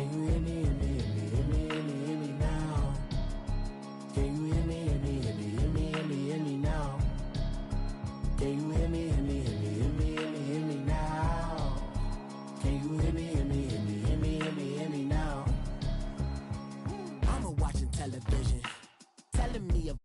Can you hear me, hear me, hear me, hear me, hear me, hear me now? Can you hear me, hear me, hear me, hear me, hear me, hear me now? Can you hear me, hear me, hear me, hear me, hear me, hear me now? Can you hear me, hear me, hear me, hear me, hear me, hear me now? Mama watching television, telling me about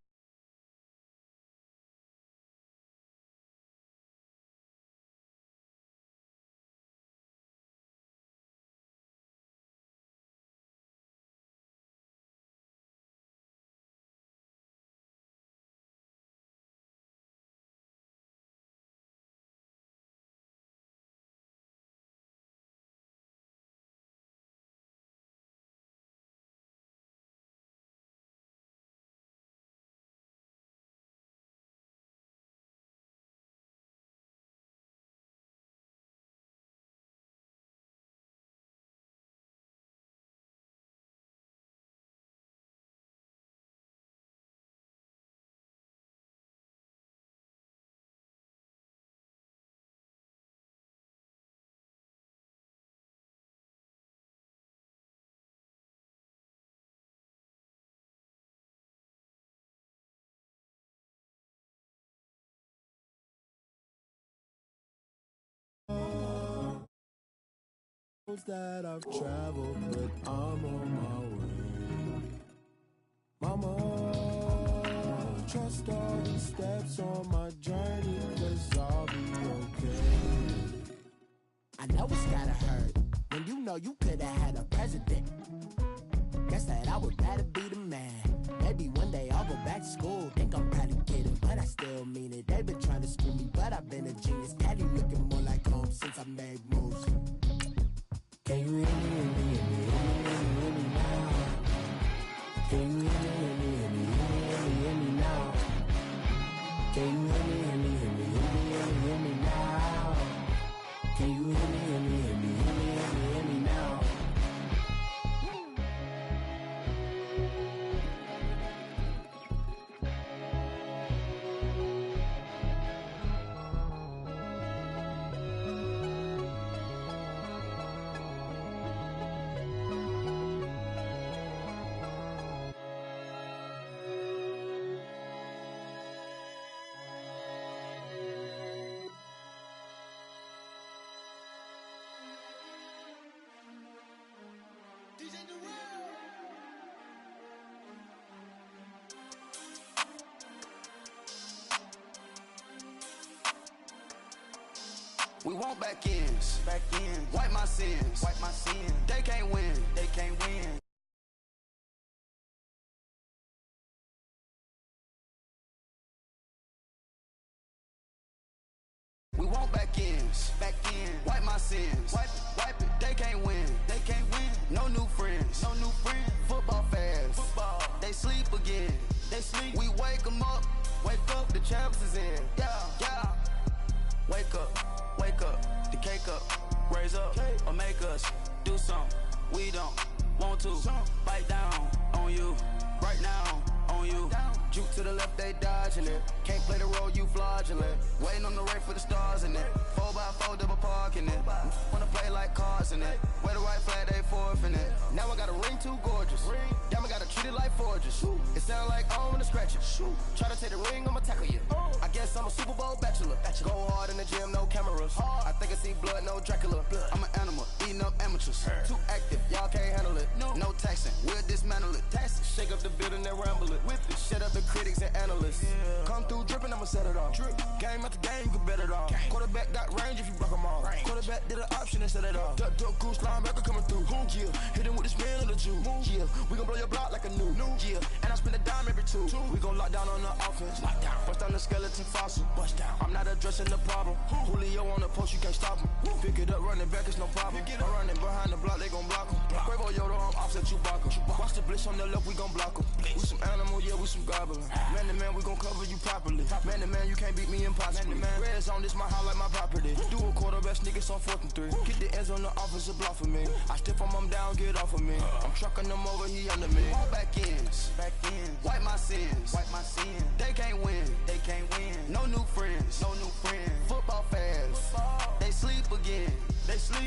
that I've traveled, but I'm on my way. Mama, trust all the steps on my journey, 'cause I'll be okay. I know it's gotta hurt when you know you could've had a president. Guess that I would rather be the man. Maybe one day I'll go back to school. Think I'm probably kidding, but I still mean it. They've been trying to school me, but I've been a genius. Daddy looking more like home since I made moves. Can you hear me, hear me, hear me, hear me, hear me now? Can you hear me, hear me, hear me, hear me, hear me, hear me now? Can you hear me, hear me, hear me, hear me, hear me, hear me now? Can you hear me, hear me, hear me, hear me, hear me, hear me now? We want back ends, wipe my sins, they can't win, We want back ends, wipe my sins, wipe it, they can't win, no new friends, football fans, they sleep again, we wake them up, the champs is in, yeah, wake up, the cake up, raise up, or make us do something we don't want to, bite down on you, right now on you, juke to the left, they dodging it, can't play the role, you fraudulent, waiting on the race for the stars in it, 4x4 double parking it, wanna play like cars in it, wear the white flag, they forfeit it, now I got a ring too gorgeous, damn I gotta treat it like forges, it sound like I don't wanna scratch it, try to take the ring, I'ma tackle you, I guess I'm a Super Bowl bachelor, go hard in the gym, no cameras, I think I see blood, no Dracula, I'm an animal, eating up amateurs, too active, y'all can't handle it, no taxing, we'll dismantle it, shake up the building and ramble it, whip it, shut up the critics and analysts, come through dripping, I'ma set it off, game after game, you can bet it off, quarterback got range if you block them off, quarterback did an option and set it off, duck, goose, linebacker coming through, yeah, hit him with the spin of the Jew, yeah, we gon' blow your block like a new, yeah, and I spend a dime every two, we gon' lock down on the offense, bust down the skeleton fossil, I'm not addressing the problem, Julio on the post, you can't stop him, pick it up, running back, it's no problem, I'm running behind the block, they gon' block him, Quavo Yoda, I'm offset Chewbacca, watch the blitz on the left, we gon' block him, we some animal, yeah, we some goblin, man to man, we gon' cover you properly, man to man, you can't beat me impossibly, red zone, this my house like my property, do a quarterback sneak, it's on 4th and 3, get the ends on the offensive block for me, I stiff him down, get off of me, I'm trucking them over, he under me, all back ends, wipe my sins, they can't win, no new friends, football fans, they sleep again,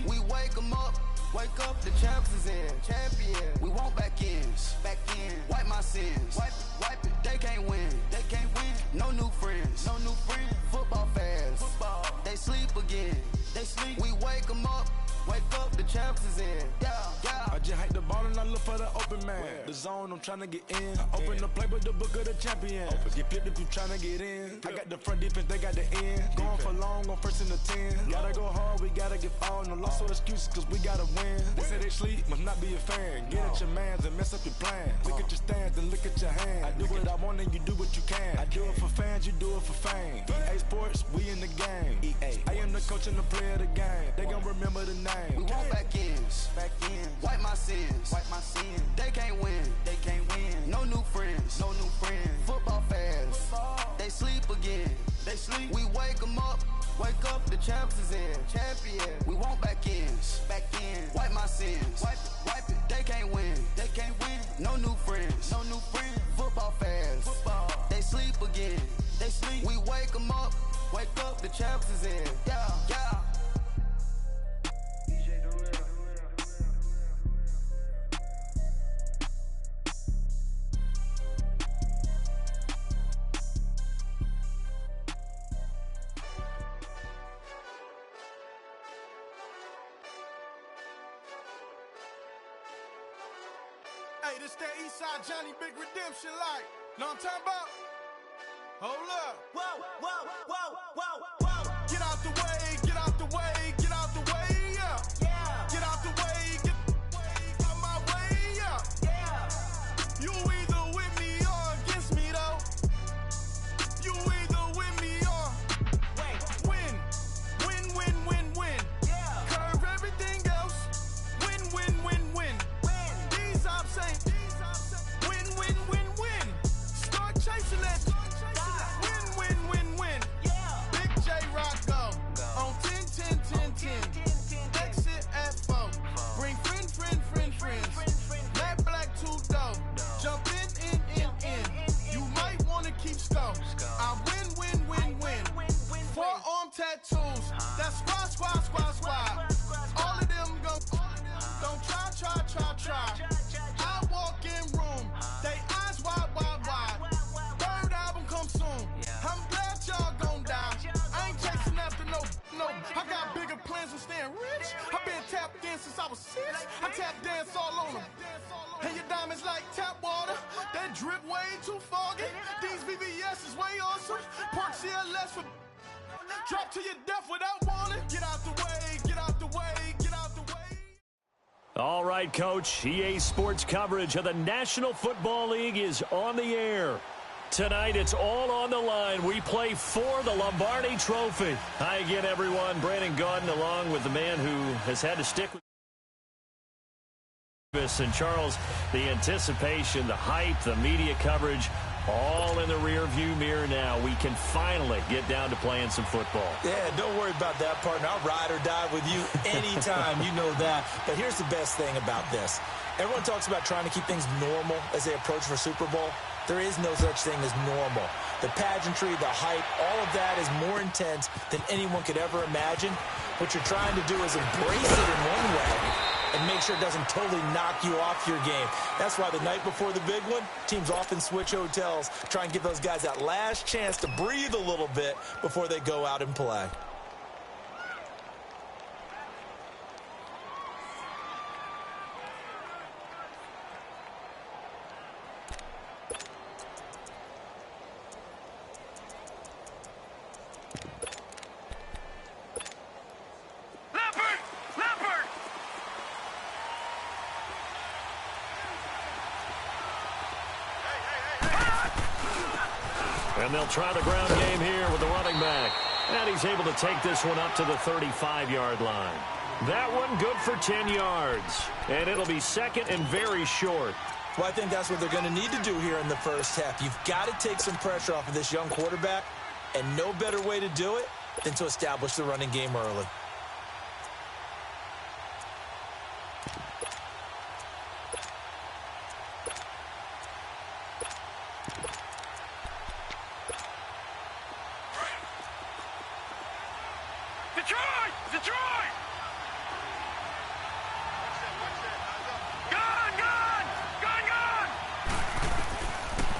we wake them up, Wake up, the champs is in. Champion. We want back ends. Back in. Wipe my sins. Wipe it. They can't win. They can't win. No new friends. No new friends. Football fans. Football. They sleep again. They sleep. We wake them up. Wake up, the champs is in. Yeah, yeah. I just hike the ball and I look for the open man. Where? The zone, I'm trying to get in. Open the playbook, the book of the champion. Get flipped if you trying to get in. Flip. I got the front defense, they got the end. Going for long, on first and the 10. Gotta go hard, we gotta get all. No loss or excuses, cause we gotta win. They say they sleep, must not be a fan. Get at your mans and mess up your plan. Look at your stands and look at your hands. I do what I want and you do what you can. I do it for fans, you do it for fame. EA Sports, we in the game. EA. I am the coach and the player of the game. They gon' remember the name. We want back ends. Back ends. Wipe my sins. Wipe my sins. They can't win. They can't win. No new friends. No new friends. Football fans. Football. They sleep again. They sleep. We wake them up. Wake up, the champs is in. Champion. We want back ends. Back ends. Wipe my sins. Wipe it. They can't win. They can't win. No new friends. No new friends. Football fans. Football. They sleep again. They sleep. We wake them up. Wake up, the champs is in. Yeah, yeah. Hey, this that Eastside Johnny Big Redemption like. Know what I'm talking about? Hold up. Whoa, whoa, whoa, whoa, whoa. Get out the way, get out the way, get out the way, yeah. Yeah. Get out the way, get out my way, yeah. Yeah. You either with me or against me though. You either with me or win. Win, win, win, win. Yeah. Curve everything else. Win, win, win, win. These I'm saying. Win, win, win, win. Start chasing that. Win, win, win, win. Yeah. Big J Rock go. On 10, 10, 10, 10. Exit at 4. Bring friends. Matt Black 2 dough. Jump in. You might wanna keep score. I win. Forearm tattoos. That's squad. All of them go. Don't try. I walk in room. They eyes wide. Third album come soon. I'm glad y'all gon' die. I ain't chasing after no. I got bigger plans than staying rich. I've been tapped in since I was 6. I tap dance all on them. And your diamonds like tap water. That drip way too foggy. These VVS is way awesome. Park CLS for drop to your death without warning. Get out the way, get out the way, get out the way. All right, Coach. EA Sports coverage of the National Football League is on the air. Tonight, it's all on the line. We play for the Lombardi Trophy. Hi again, everyone. Brandon Gaudin along with the man who has had to stick with us. And Charles, the anticipation, the hype, the media coverage, all in the rear-view mirror now. We can finally get down to playing some football. Yeah, don't worry about that, partner. I'll ride or die with you anytime. You know that. But here's the best thing about this. Everyone talks about trying to keep things normal as they approach for Super Bowl. There is no such thing as normal. The pageantry, the hype, all of that is more intense than anyone could ever imagine. What you're trying to do is embrace it in one way and make sure it doesn't totally knock you off your game. That's why the night before the big one, teams often switch hotels, try and give those guys that last chance to breathe a little bit before they go out and play. And they'll try the ground game here with the running back. And he's able to take this one up to the 35-yard line. That one good for 10 yards. And it'll be second and very short. Well, I think that's what they're going to need to do here in the first half. You've got to take some pressure off of this young quarterback. And no better way to do it than to establish the running game early.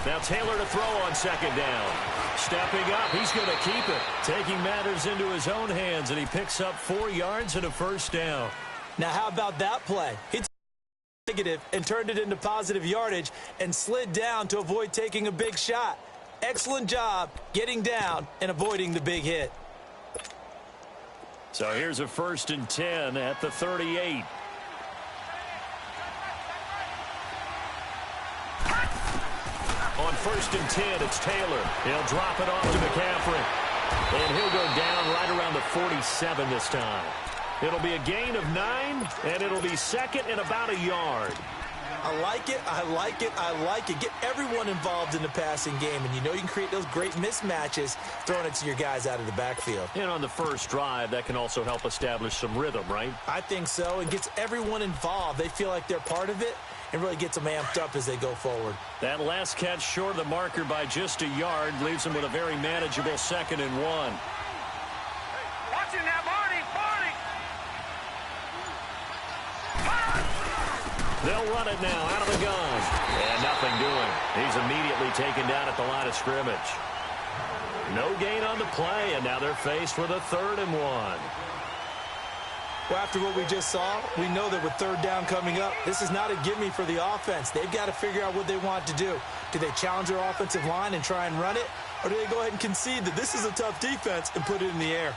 Now Taylor to throw on second down. Stepping up, he's going to keep it. Taking matters into his own hands, and he picks up 4 yards and a first down. Now how about that play? He negative and turned it into positive yardage and slid down to avoid taking a big shot. Excellent job getting down and avoiding the big hit. So here's a 1st and 10 at the 38. On 1st and 10, it's Taylor. He'll drop it off to McCaffrey. And he'll go down right around the 47 this time. It'll be a gain of 9, and it'll be second and about a yard. I like it, I like it, I like it. Get everyone involved in the passing game, and you know you can create those great mismatches throwing it to your guys out of the backfield. And on the first drive, that can also help establish some rhythm, right? I think so. It gets everyone involved. They feel like they're part of it, and really gets them amped up as they go forward. That last catch short of the marker by just a yard leaves them with a very manageable 2nd and 1. Watching that, Marty. They'll run it now out of the gun. And nothing doing. He's immediately taken down at the line of scrimmage. No gain on the play, and now they're faced with a 3rd and 1. Well, after what we just saw, we know that with 3rd down coming up, this is not a gimme for the offense. They've got to figure out what they want to do. Do they challenge their offensive line and try and run it? Or do they go ahead and concede that this is a tough defense and put it in the air?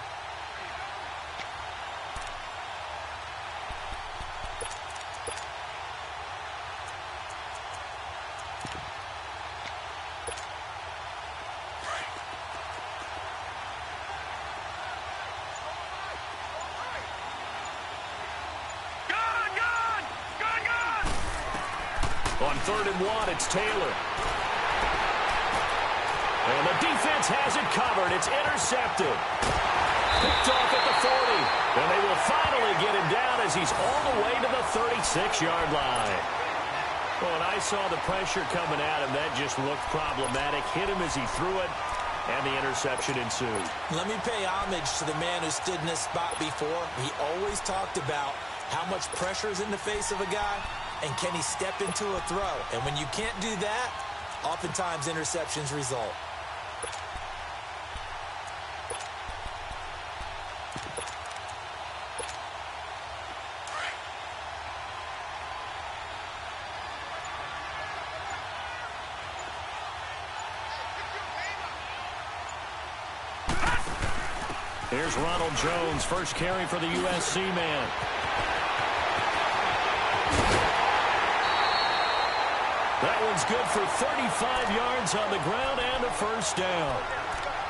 On 3rd and 1, it's Taylor. And the defense has it covered. It's intercepted. Picked off at the 40. And they will finally get him down as he's all the way to the 36-yard line. Well, when I saw the pressure coming at him, that just looked problematic. Hit him as he threw it, and the interception ensued. Let me pay homage to the man who stood in this spot before. He always talked about how much pressure is in the face of a guy, and can he step into a throw? And when you can't do that, oftentimes interceptions result. Here's Ronald Jones, first carry for the USC man. That one's good for 35 yards on the ground and a first down.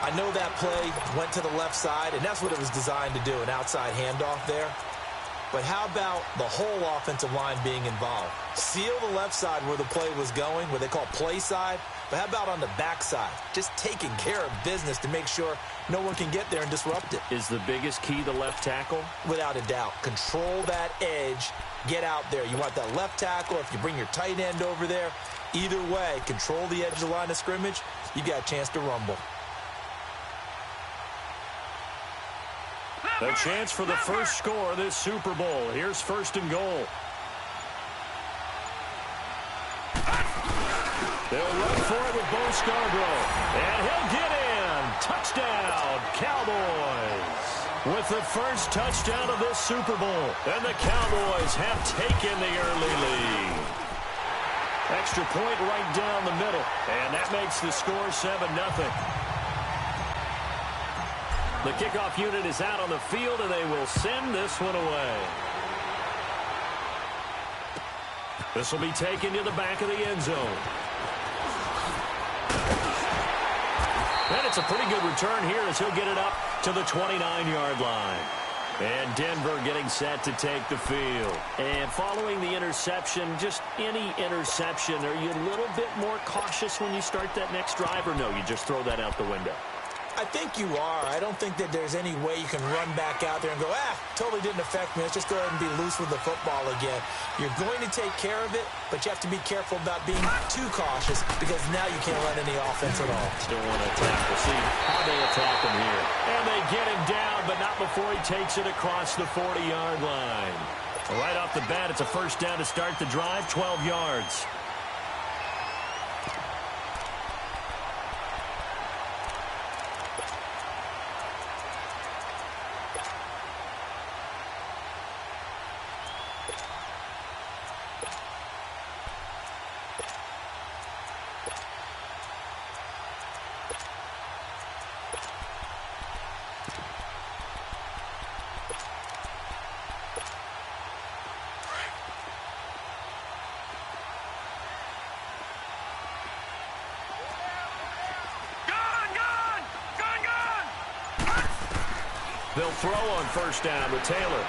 I know that play went to the left side, and that's what it was designed to do, an outside handoff there. But how about the whole offensive line being involved? Seal the left side where the play was going, what they call play side. But how about on the backside? Just taking care of business to make sure no one can get there and disrupt it. Is the biggest key the left tackle? Without a doubt. Control that edge. Get out there. You want that left tackle. If you bring your tight end over there, either way, control the edge of the line of scrimmage. You got a chance to rumble. A chance for the first score of this Super Bowl. Here's 1st and goal. They'll run for it with Bo Scarborough. And he'll get in. Touchdown, Cowboys. With the first touchdown of this Super Bowl. And the Cowboys have taken the early lead. Extra point right down the middle. And that makes the score 7-0. The kickoff unit is out on the field, and they will send this one away. This will be taken to the back of the end zone. And it's a pretty good return here as he'll get it up to the 29-yard line. And Denver getting set to take the field. And following the interception, just any interception, are you a little bit more cautious when you start that next drive, or no, you just throw that out the window? I think you are. I don't think that there's any way you can run back out there and go, totally didn't affect me. Let's just go ahead and be loose with the football again. You're going to take care of it, but you have to be careful about being too cautious because now you can't run any offense at all. Still want to attack. We'll see how they attack him here. And they get him down, but not before he takes it across the 40-yard line. Right off the bat, it's a first down to start the drive, 12 yards. They'll throw on first down with Taylor.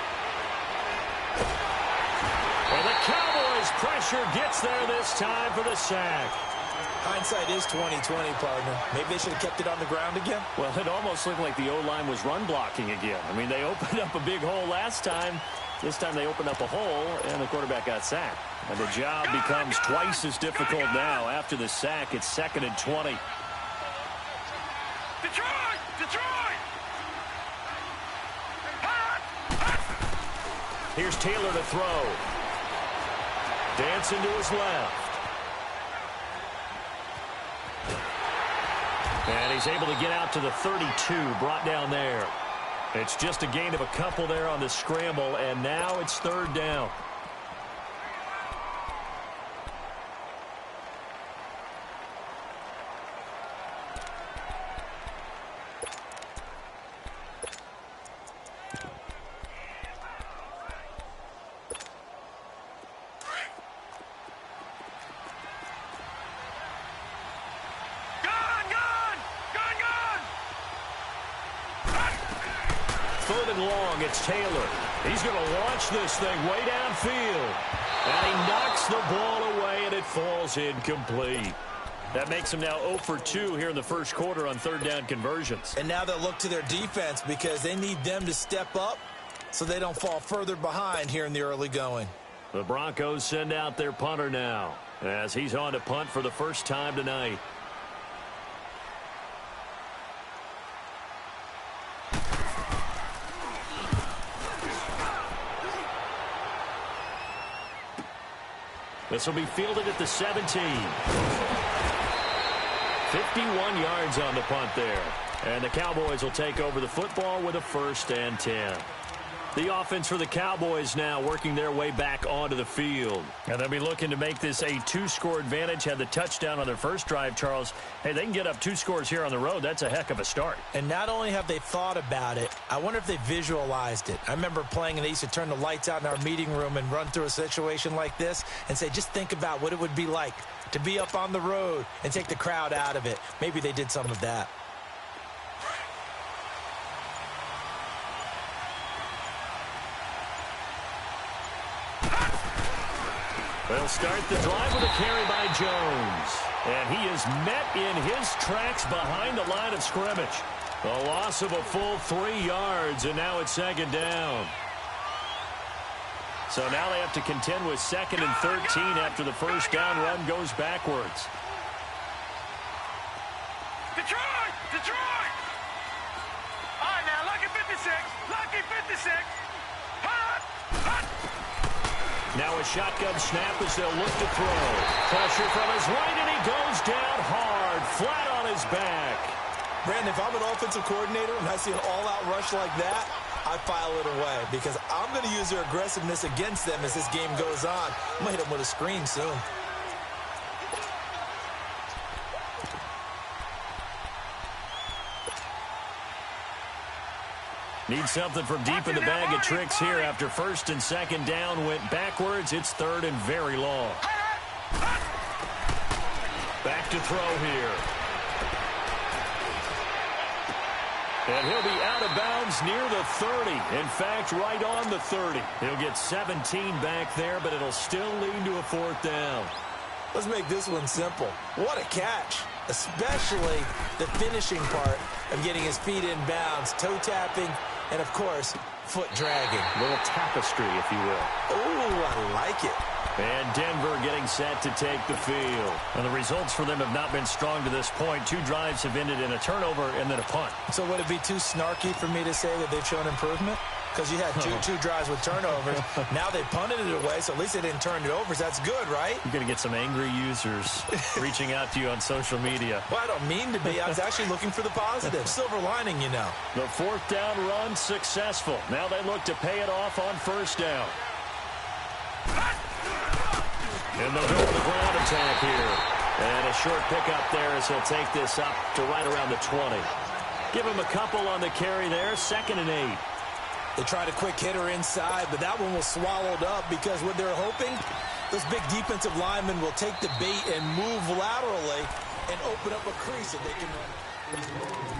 And the Cowboys' pressure gets there this time for the sack. Hindsight is 20/20, partner. Maybe they should have kept it on the ground again. Well, it almost looked like the O-line was run blocking again. I mean, they opened up a big hole last time. This time they opened up a hole, and the quarterback got sacked. And the job becomes twice as difficult now. After the sack, it's 2nd and 20. Detroit! Detroit! Here's Taylor to throw. Dancing to his left. And he's able to get out to the 32, brought down there. It's just a gain of a couple there on the scramble, and now it's 3rd down. Long, it's Taylor. He's going to launch this thing way downfield. And he knocks the ball away, and it falls incomplete. That makes him now 0 for 2 here in the first quarter on 3rd down conversions. And now they'll look to their defense because they need them to step up so they don't fall further behind here in the early going. The Broncos send out their punter now as he's on to punt for the first time tonight. This will be fielded at the 17. 51 yards on the punt there. And the Cowboys will take over the football with a 1st and 10. The offense for the Cowboys now working their way back onto the field. And they'll be looking to make this a 2-score advantage. Had the touchdown on their first drive, Charles. Hey, they can get up 2 scores here on the road. That's a heck of a start. And not only have they thought about it, I wonder if they visualized it. I remember playing and they used to turn the lights out in our meeting room and run through a situation like this and say, just think about what it would be like to be up on the road and take the crowd out of it. Maybe they did some of that. They'll start the drive with a carry by Jones. And he is met in his tracks behind the line of scrimmage. A loss of a full 3 yards, and now it's 2nd down. So now they have to contend with 2nd and 13 after the first down run goes backwards. Detroit! Detroit! All right, now, lucky 56. Lucky 56. Hot! Hot! Now a shotgun snap as they'll look to throw. Pressure from his right, and he goes down hard, flat on his back. Brandon, if I'm an offensive coordinator and I see an all-out rush like that, I file it away because I'm going to use their aggressiveness against them as this game goes on. I'm going to hit them with a screen soon. Need something from deep in the bag of tricks here after 1st and 2nd down went backwards. It's 3rd and very long. Back to throw here. And he'll be out of bounds near the 30. In fact, right on the 30. He'll get 17 back there, but it'll still lead to a 4th down. Let's make this one simple. What a catch, especially the finishing part of getting his feet in bounds, toe tapping, and, of course, foot dragging. A little tapestry, if you will. Oh, I like it. And Denver getting set to take the field. And the results for them have not been strong to this point. 2 drives have ended in a turnover and then a punt. So would it be too snarky for me to say that they've shown improvement? Because you had two drives with turnovers. Now they punted it away, so at least they didn't turn it over. So that's good, right? You're going to get some angry users reaching out to you on social media. Well, I don't mean to be. I was actually looking for the positive. Silver lining, you know. The 4th down run successful. Now they look to pay it off on 1st down. And they'll go with the ground attack here. And a short pickup there as he'll take this up to right around the 20. Give him a couple on the carry there. 2nd and 8. They tried a quick hitter inside, but that one was swallowed up because what they're hoping, those big defensive linemen will take the bait and move laterally and open up a crease that they can run.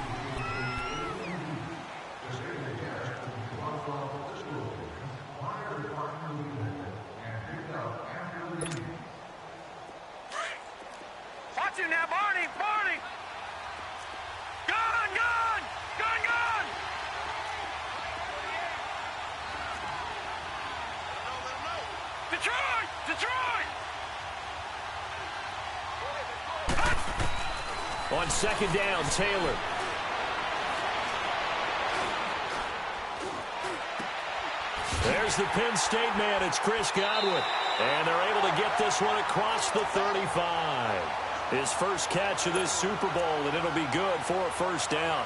Detroit! Detroit! On second down, Taylor. There's the Penn State man. It's Chris Godwin. And they're able to get this one across the 35. His first catch of this Super Bowl, and it'll be good for a first down.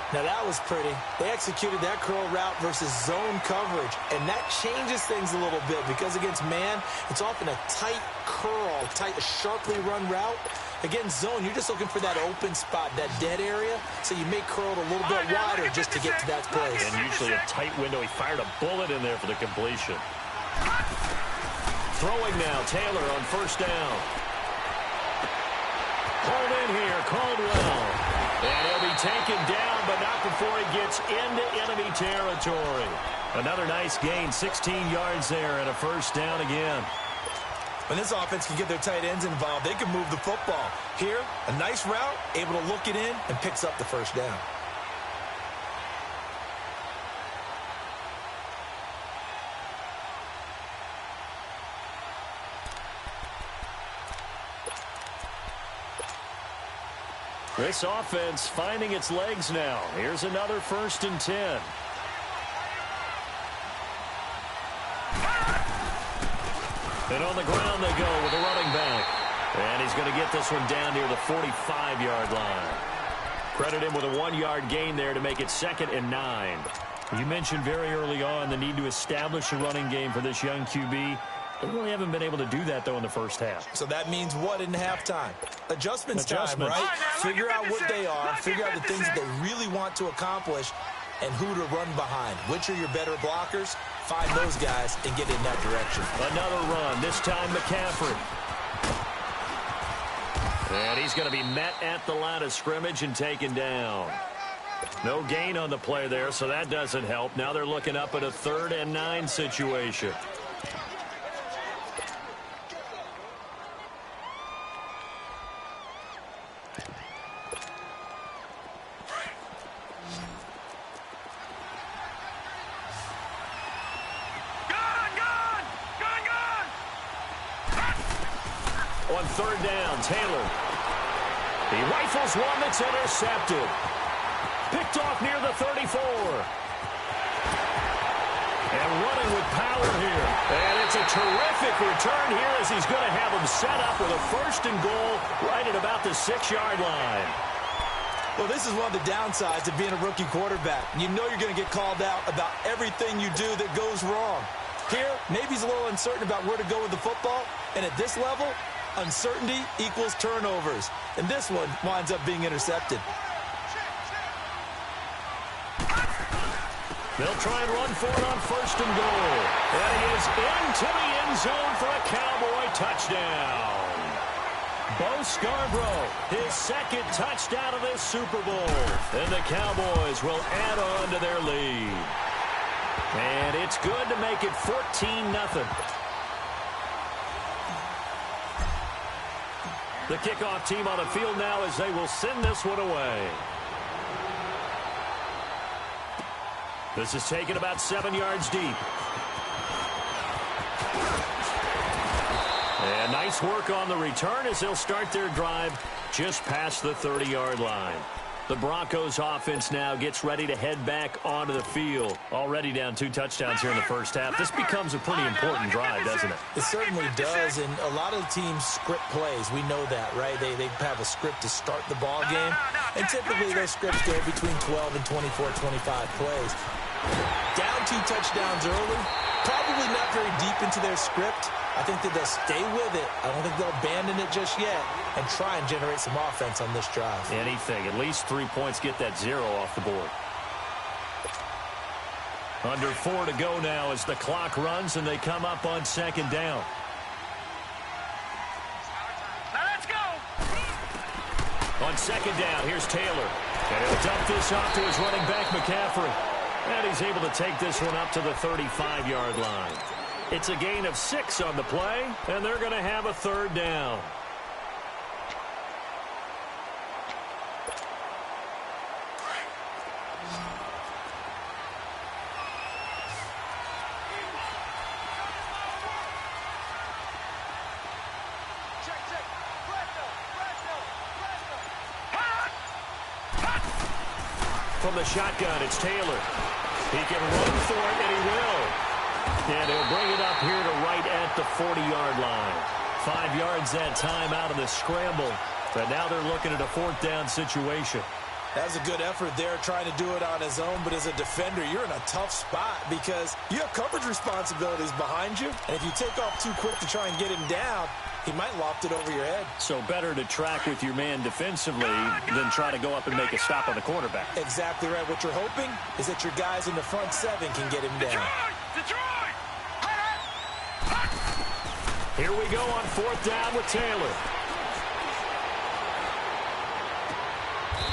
Now that was pretty. They executed that curl route versus zone coverage, and that changes things a little bit because against man, it's often a tight curl, a sharply run route. Against zone, you're just looking for that open spot, that dead area, so you may curl it a little bit wider just to get to that place. And usually a tight window. He fired a bullet in there for the completion. Throwing now, Taylor on first down. Hold in here, Caldwell. And he'll be taken down, but not before he gets into enemy territory. Another nice gain, 16 yards there, and a first down again. When this offense can get their tight ends involved, they can move the football. Here, a nice route, able to look it in, and picks up the first down. This offense finding its legs now. Here's another 1st and 10. And on the ground they go with a running back. And he's going to get this one down near the 45-yard line. Credit him with a 1-yard gain there to make it 2nd and 9. You mentioned very early on the need to establish a running game for this young QB. They really haven't been able to do that, though, in the first half. So that means what in halftime? Adjustments time, right? Figure out what they are, figure out the things that they really want to accomplish, and who to run behind. Which are your better blockers? Find those guys and get in that direction. Another run, this time McCaffrey. And he's going to be met at the line of scrimmage and taken down. No gain on the play there, so that doesn't help. Now they're looking up at a 3rd and 9 situation. On 3rd down, Taylor. He rifles one that's intercepted. Picked off near the 34. And running with power here. And it's a terrific return here as he's going to have him set up with a 1st and goal right at about the 6-yard line. Well, this is one of the downsides of being a rookie quarterback. You know you're going to get called out about everything you do that goes wrong. Here, maybe he's a little uncertain about where to go with the football. And at this level, uncertainty equals turnovers. And this one winds up being intercepted. They'll try and run for it on 1st and goal. And he is into the end zone for a Cowboy touchdown. Bo Scarborough, his 2nd touchdown of this Super Bowl. And the Cowboys will add on to their lead. And it's good to make it 14-0. The kickoff team on the field now as they will send this one away. This is taken about 7 yards deep. And nice work on the return as they'll start their drive just past the 30-yard line. The Broncos offense now gets ready to head back onto the field. Already down 2 touchdowns here in the first half. This becomes a pretty important drive, doesn't it? It certainly does, and a lot of the teams script plays. We know that, right? They have a script to start the ball game, and typically those scripts go between 12 and 24, 25 plays. Down 2 touchdowns early, probably not very deep into their script. I think that they'll stay with it. I don't think they'll abandon it just yet and try and generate some offense on this drive. Anything. At least 3 points, get that 0 off the board. Under 4 to go now as the clock runs and they come up on 2nd down. Now let's go. On 2nd down, here's Taylor. And he'll dump this off to his running back, McCaffrey. And he's able to take this one up to the 35-yard line. It's a gain of 6 on the play, and they're going to have a 3rd down. From the shotgun, it's Taylor. He can run for it, and he will. And he'll bring it up here to right at the 40-yard line. 5 yards that time out of the scramble. But now they're looking at a 4th down situation. That was a good effort there trying to do it on his own, but as a defender, you're in a tough spot because you have coverage responsibilities behind you, and if you take off too quick to try and get him down, he might loft it over your head. So better to track with your man defensively than try to go up and make a stop on the quarterback. Exactly right. What you're hoping is that your guys in the front 7 can get him down. Detroit! Here we go on 4th down with Taylor.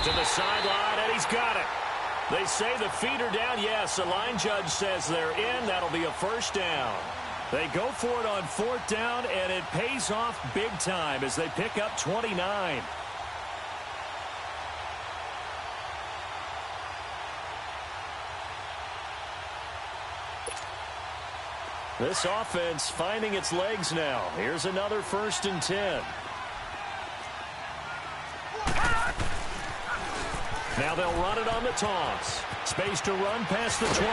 To the sideline, and he's got it. They say the feet are down. Yes, the line judge says they're in. That'll be a 1st down. They go for it on 4th down, and it pays off big time as they pick up 29. This offense finding its legs now. Here's another 1st and 10. Now they'll run it on the toss. Space to run past the 20.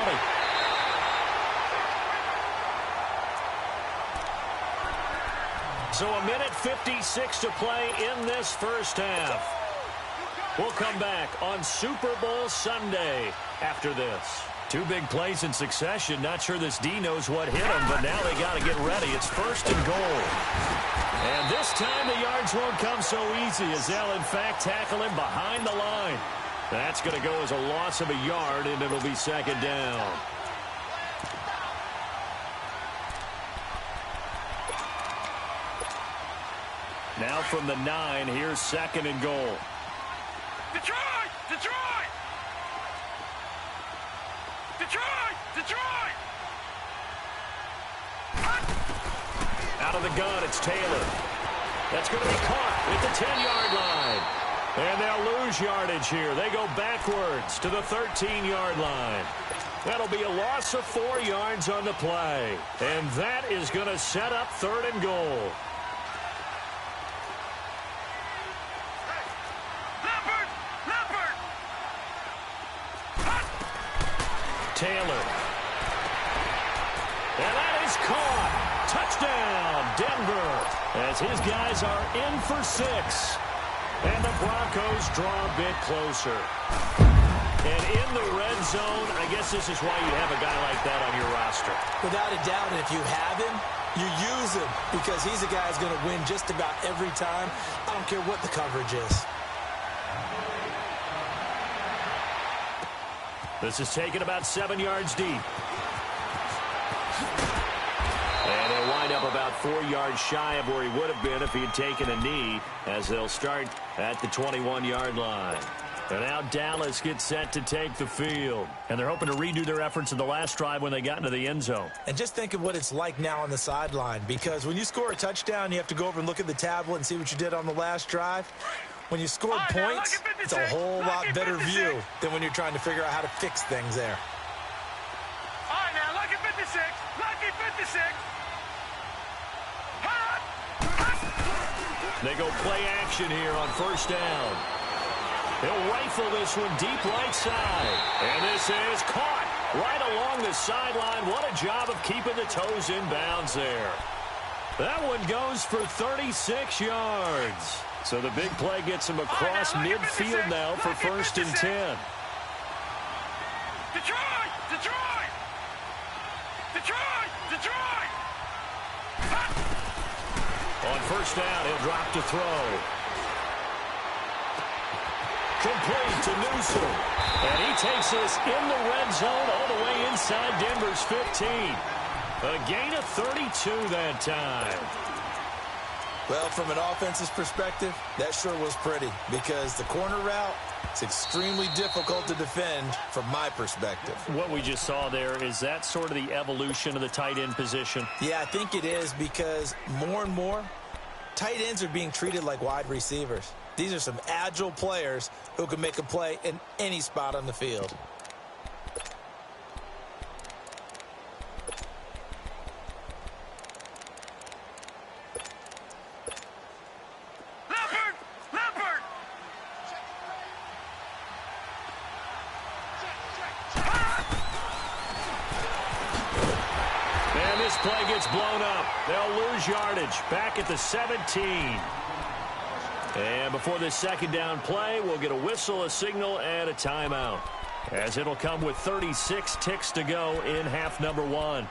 So a minute 56 to play in this 1st half. We'll come back on Super Bowl Sunday after this. 2 big plays in succession. Not sure this D knows what hit him, but now they got to get ready. It's 1st and goal. And this time the yards won't come so easy as they'll, in fact, tackle him behind the line. That's going to go as a loss of a yard, and it'll be 2nd down. Now from the 9, here's 2nd and goal. Detroit! Detroit! Detroit! Detroit! Out of the gun, it's Taylor. That's going to be caught at the 10-yard line. And they'll lose yardage here. They go backwards to the 13-yard line. That'll be a loss of 4 yards on the play. And that is going to set up 3rd and goal. Leopard! Leopard! Taylor. And that is caught. Touchdown, Denver. As his guys are in for 6. And the Broncos draw a bit closer. And in the red zone, I guess this is why you have a guy like that on your roster. Without a doubt, and if you have him, you use him because he's a guy who's going to win just about every time. I don't care what the coverage is. This is taken about 7 yards deep. And they'll wind up about 4 yards shy of where he would have been if he had taken a knee, as they'll start at the 21-yard line. And now Dallas gets set to take the field. And they're hoping to redo their efforts in the last drive when they got into the end zone. And just think of what it's like now on the sideline, because when you score a touchdown, you have to go over and look at the tablet and see what you did on the last drive. When you scored points, it's a whole lot better view than when you're trying to figure out how to fix things there. All right, now, lucky 56. Lucky 56. They go play action here on 1st down. He'll rifle this one deep right side. And this is caught right along the sideline. What a job of keeping the toes in bounds there. That one goes for 36 yards. So the big play gets him across midfield now for 1st and 10. Detroit! Detroit! Detroit! Detroit! On 1st down, he'll drop to throw. Complete to Newsom. And he takes this in the red zone all the way inside Denver's 15. A gain of 32 that time. Well, from an offense's perspective, that sure was pretty because the corner route is extremely difficult to defend from my perspective. What we just saw there, is that sort of the evolution of the tight end position? Yeah, I think it is because more and more, tight ends are being treated like wide receivers. These are some agile players who can make a play in any spot on the field. blown up. They'll lose yardage back at the 17. And before this second down play, we'll get a whistle, a signal, and a timeout, as it'll come with 36 ticks to go in half number 1.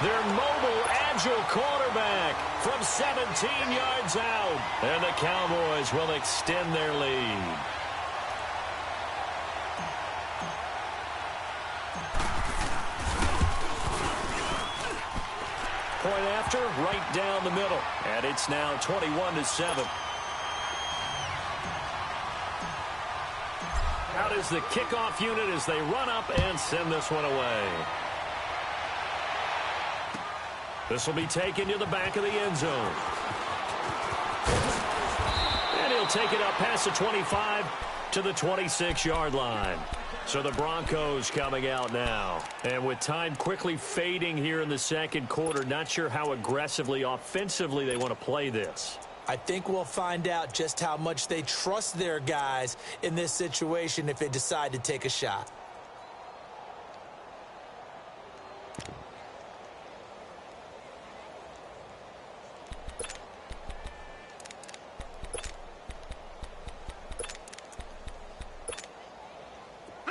Their mobile, agile quarterback from 17 yards out. And the Cowboys will extend their lead. Point after, right down the middle. And it's now 21-7. Out is the kickoff unit as they run up and send this one away. This will be taken to the back of the end zone. And he'll take it up past the 25 to the 26-yard line. So the Broncos coming out now. And with time quickly fading here in the second quarter, not sure how aggressively, offensively they want to play this. I think we'll find out just how much they trust their guys in this situation if they decide to take a shot.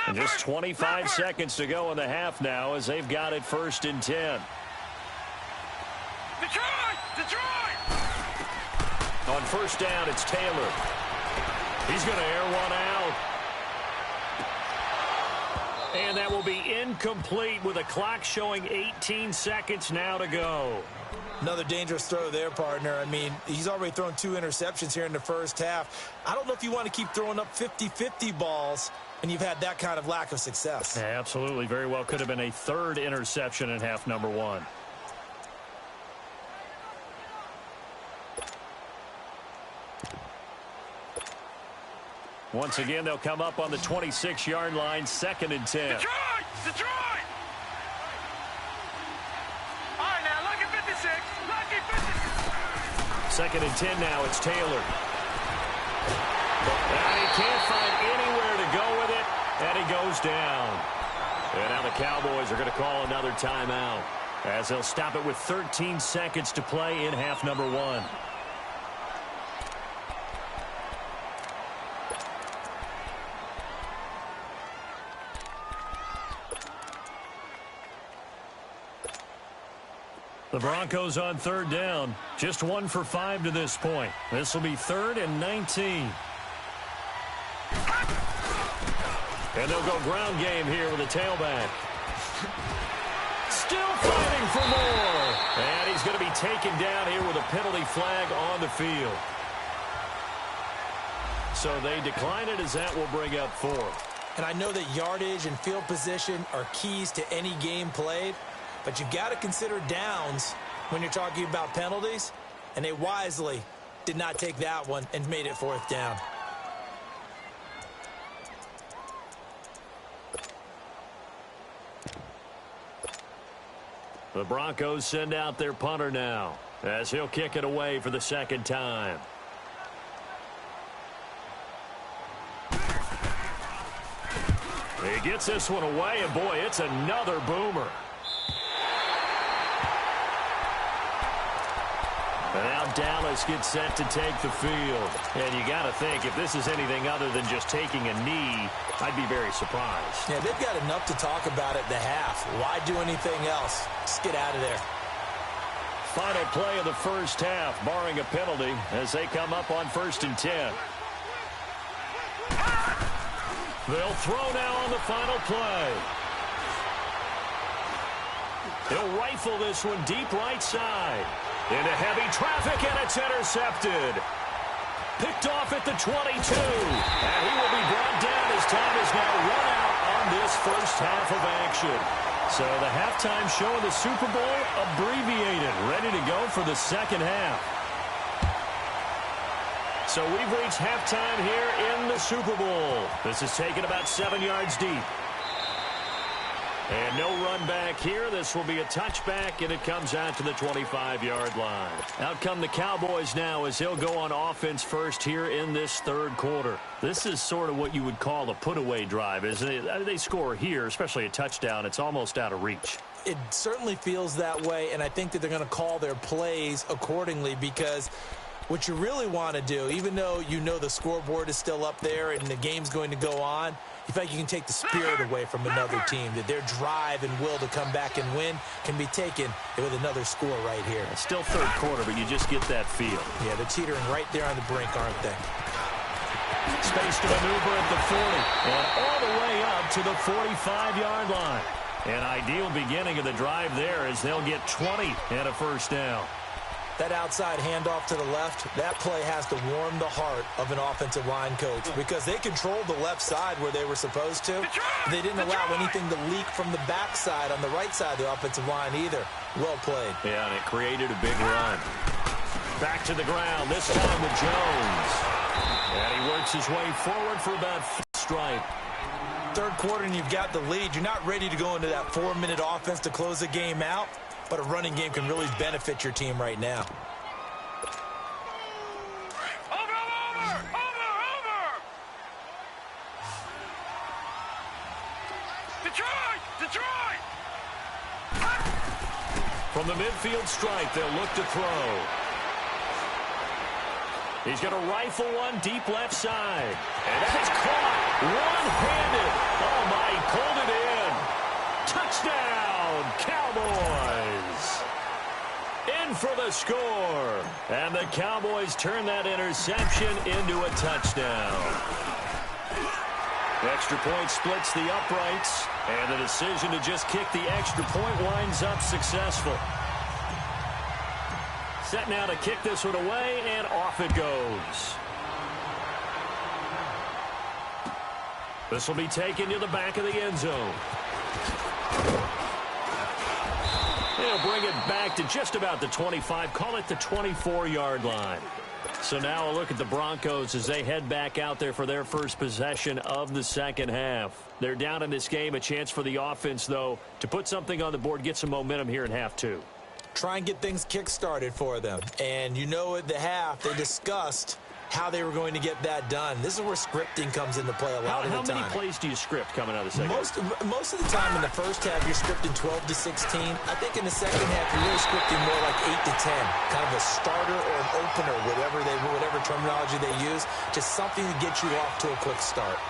And just 25 seconds to go in the half now as they've got it 1st and 10. Detroit! On 1st down, it's Taylor. He's going to air one out. And that will be incomplete with a clock showing 18 seconds now to go. Another dangerous throw there, partner. I mean, he's already thrown 2 interceptions here in the first half. I don't know if you want to keep throwing up 50-50 balls when you've had that kind of lack of success. Yeah, absolutely. Very well could have been a 3rd interception in half number 1. Once again, they'll come up on the 26-yard line, 2nd and 10. Detroit! All right, now, lucky 56. Lucky 56. 2nd and 10 now, it's Taylor. And he can't find anywhere to go with it, and he goes down. And now the Cowboys are going to call another timeout, as they'll stop it with 13 seconds to play in half number 1. The Broncos on 3rd down. Just 1 for 5 to this point. This will be 3rd and 19. And they'll go ground game here with a tailback. Still fighting for more. And he's going to be taken down here with a penalty flag on the field. So they decline it as that will bring up 4. And I know that yardage and field position are keys to any game played. But you got to consider downs when you're talking about penalties, and they wisely did not take that one and made it 4th down. The Broncos send out their punter now, as he'll kick it away for the 2nd time. He gets this one away, and boy, it's another boomer. And now Dallas gets set to take the field. And you got to think, if this is anything other than just taking a knee, I'd be very surprised. Yeah, they've got enough to talk about at the half. Why do anything else? Just get out of there. Final play of the first half, barring a penalty, as they come up on 1st and 10. They'll throw now on the final play. He'll rifle this one deep right side. Into heavy traffic, and it's intercepted. Picked off at the 22. And he will be brought down as time is now run out on this first half of action. So the halftime show of the Super Bowl abbreviated, ready to go for the second half. So we've reached halftime here in the Super Bowl. This is taken about 7 yards deep. And no run back here. This will be a touchback, and it comes out to the 25-yard line. Out come the Cowboys now as he'll go on offense first here in this third quarter. This is sort of what you would call a put-away drive, isn't it? They score here, especially a touchdown. It's almost out of reach. It certainly feels that way, and I think that they're going to call their plays accordingly because what you really want to do, even though you know the scoreboard is still up there and the game's going to go on, you feel like you can take the spirit away from another team, that their drive and will to come back and win can be taken with another score right here. It's still third quarter, but you just get that feel. Yeah, they're teetering right there on the brink, aren't they? Space to maneuver at the 40, and all the way up to the 45-yard line. An ideal beginning of the drive there as they'll get 20 and a first down. That outside handoff to the left, that play has to warm the heart of an offensive line coach because they controlled the left side where they were supposed to. They didn't allow anything to leak from the backside on the right side of the offensive line either. Well played. Yeah, and it created a big run. Back to the ground, this time with Jones. And he works his way forward for about strike. Third quarter and you've got the lead. You're not ready to go into that 4-minute offense to close the game out. But a running game can really benefit your team right now. Over! Detroit! From the midfield stripe, they'll look to throw. He's going to rifle one deep left side. And that's caught one-handed. Oh, my, he pulled it in. Touchdown, Cowboys. In for the score. And the Cowboys turn that interception into a touchdown. Extra point splits the uprights. And the decision to just kick the extra point winds up successful. Set now to kick this one away, and off it goes. This will be taken to the back of the end zone. They'll bring it back to just about the 25, call it the 24-yard line. So now a look at the Broncos as they head back out there for their first possession of the second half. They're down in this game, a chance for the offense, though, to put something on the board, get some momentum here in half two. Try and get things kick-started for them. And you know at the half, they discussed how they were going to get that done. This is where scripting comes into play a lot of the time. How many plays do you script coming out of the second half? Most of the time in the first half, you're scripting 12 to 16. I think in the second half, you're really scripting more like 8 to 10. Kind of a starter or an opener, whatever terminology they use. Just something to get you off to a quick start.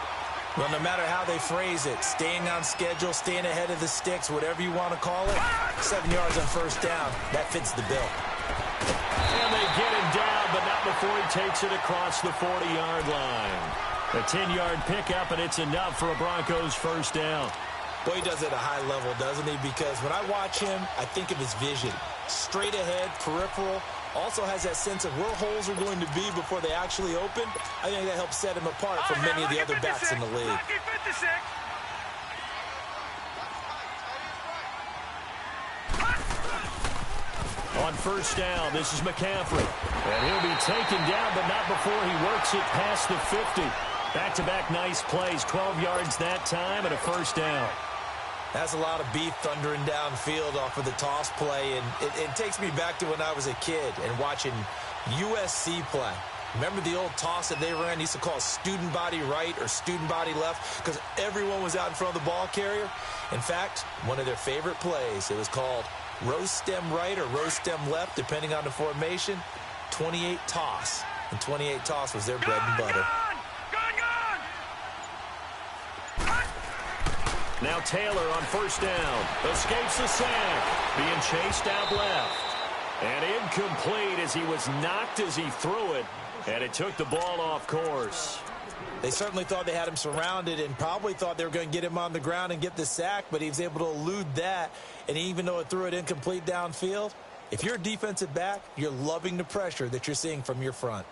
Well, no matter how they phrase it, staying on schedule, staying ahead of the sticks, whatever you want to call it, 7 yards on first down, that fits the bill. And they get him down, but not before he takes it across the 40-yard line. A 10-yard pickup, and it's enough for a Broncos first down. Boy, he does it at a high level, doesn't he? Because when I watch him, I think of his vision. Straight ahead, peripheral, also has that sense of where holes are going to be before they actually open. I think that helps set him apart from many of the other backs in the league. On first down, this is McCaffrey. And he'll be taken down, but not before he works it past the 50. Back-to-back nice plays, 12 yards that time, and a first down. That's a lot of beef thundering downfield off of the toss play, and it takes me back to when I was a kid and watching USC play. Remember the old toss that they ran? They used to call student body right or student body left because everyone was out in front of the ball carrier. In fact, one of their favorite plays, it was called rose stem right or rose stem left, depending on the formation, 28 toss. And 28 toss was their bread and butter. Now Taylor on first down. Escapes the sack. Being chased out left. And incomplete as he was knocked as he threw it. And it took the ball off course. They certainly thought they had him surrounded and probably thought they were going to get him on the ground and get the sack, but he was able to elude that. And even though it threw it incomplete downfield, if you're a defensive back, you're loving the pressure that you're seeing from your front.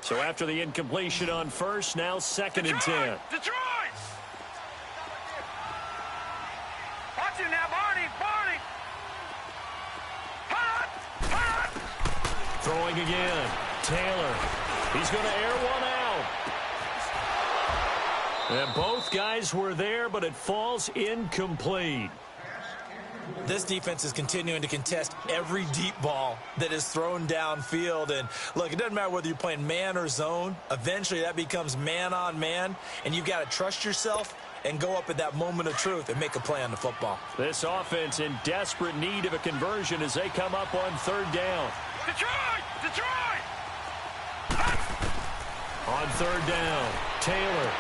So after the incompletion on first, now 2nd and 10. Detroit! Watch him now, Barney! Throwing again. Taylor. He's going to air one out. And both guys were there, but it falls incomplete. This defense is continuing to contest every deep ball that is thrown downfield. And, look, it doesn't matter whether you're playing man or zone. Eventually, that becomes man-on-man, and you've got to trust yourself and go up at that moment of truth and make a play on the football. This offense in desperate need of a conversion as they come up on 3rd down. Detroit! On 3rd down, Taylor.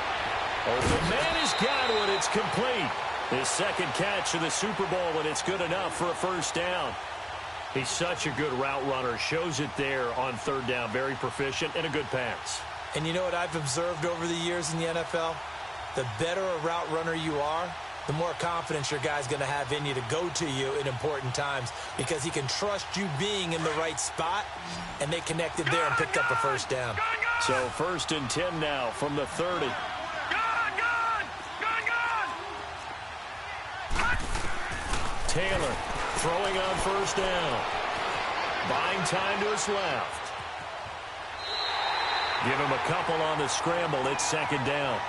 Open man has got one. It's complete. His 2nd catch of the Super Bowl, and it's good enough for a 1st down. He's such a good route runner. Shows it there on 3rd down. Very proficient and a good pass. And you know what I've observed over the years in the NFL? The better a route runner you are, the more confidence your guy's going to have in you to go to you in important times because he can trust you being in the right spot, and they connected there and picked up a 1st down. So 1st and 10 now from the 30. Taylor throwing on 1st down. Buying time to his left. Give him a couple on the scramble. It's 2nd down.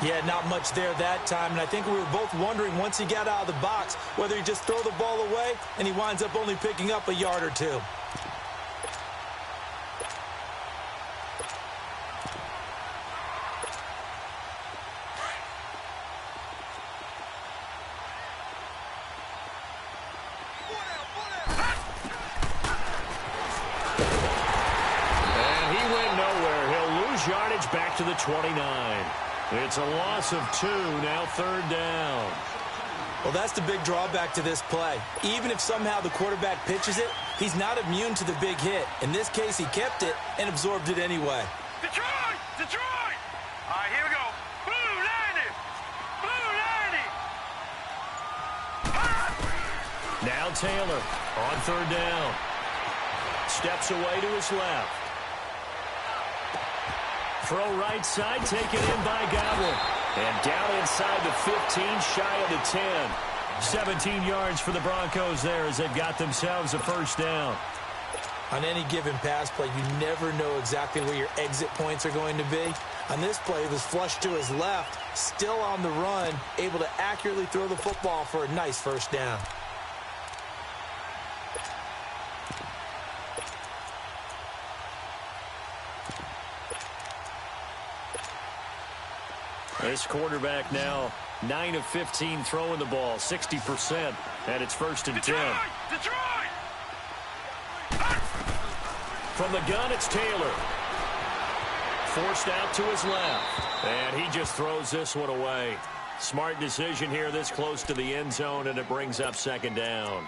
Yeah, not much there that time, and I think we were both wondering once he got out of the box whether he just throw the ball away and he winds up only picking up a yard or two. Yardage back to the 29. It's a loss of 2, now 3rd down. Well, that's the big drawback to this play. Even if somehow the quarterback pitches it, he's not immune to the big hit. In this case, he kept it and absorbed it anyway. Detroit! All right, here we go. Blue 90! Now Taylor on 3rd down. Steps away to his left. Throw right side, taken in by Godwin. And down inside the 15, shy of the 10. 17 yards for the Broncos there as they've got themselves a 1st down. On any given pass play, you never know exactly where your exit points are going to be. On this play, it was flushed to his left, still on the run, able to accurately throw the football for a nice 1st down. This quarterback now 9 of 15 throwing the ball, 60%, and it's 1st and 10. Detroit! From the gun, it's Taylor. Forced out to his left, and he just throws this one away. Smart decision here this close to the end zone, and it brings up 2nd down.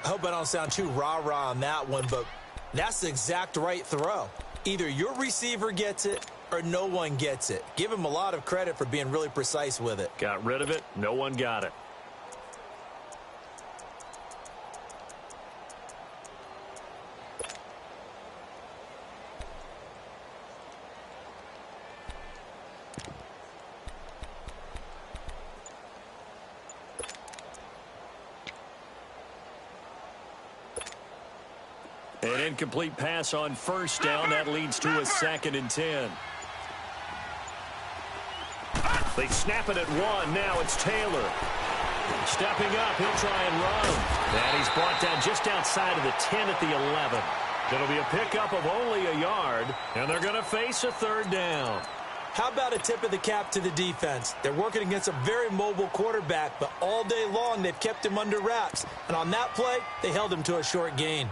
I hope I don't sound too rah-rah on that one, but that's the exact right throw. Either your receiver gets it or no one gets it. Give him a lot of credit for being really precise with it. Got rid of it. No one got it. An incomplete pass on 1st down. That leads to a 2nd and 10. They snap it at 1. Now it's Taylor. Stepping up, he'll try and run. And he's brought down just outside of the 10 at the 11. It'll be a pickup of only a yard, and they're going to face a 3rd down. How about a tip of the cap to the defense? They're working against a very mobile quarterback, but all day long they've kept him under wraps. And on that play, they held him to a short gain.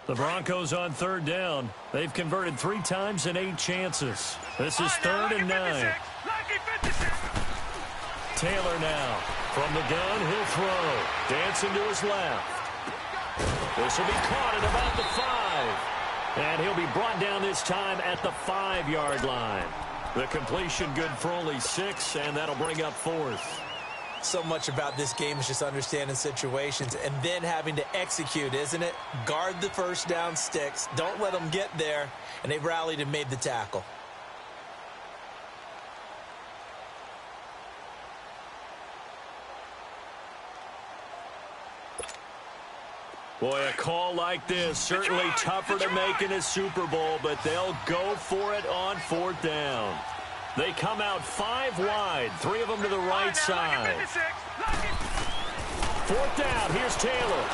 The Broncos on 3rd down. They've converted 3 times in 8 chances. This is 3rd and 9. Taylor now. From the gun, he'll throw. Dancing to his left. This will be caught at about the 5. And he'll be brought down this time at the 5-yard line. The completion good for only 6, and that'll bring up 4th. So much about this game is just understanding situations and then having to execute, isn't it? Guard the first down sticks. Don't let them get there. And they rallied and made the tackle. Boy, a call like this, certainly tougher to make in a Super Bowl, but they'll go for it on 4th down. They come out 5 wide, 3 of them to the right side. 4th down, here's Taylor.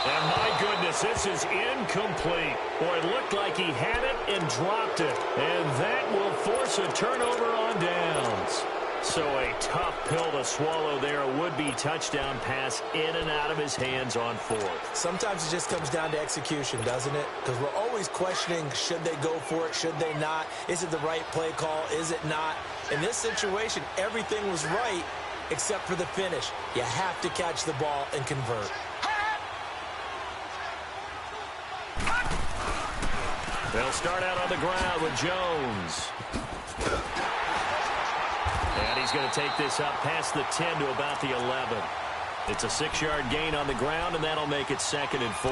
And my goodness, this is incomplete. Boy, it looked like he had it and dropped it. And that will force a turnover on downs. So a tough pill to swallow there. A would-be touchdown pass in and out of his hands on 4th. Sometimes it just comes down to execution, doesn't it? Because we're always questioning, should they go for it, should they not? Is it the right play call, is it not? In this situation, everything was right except for the finish. You have to catch the ball and convert. They'll start out on the ground with Jones. And he's going to take this up past the 10 to about the 11. It's a 6-yard gain on the ground, and that'll make it 2nd and 4.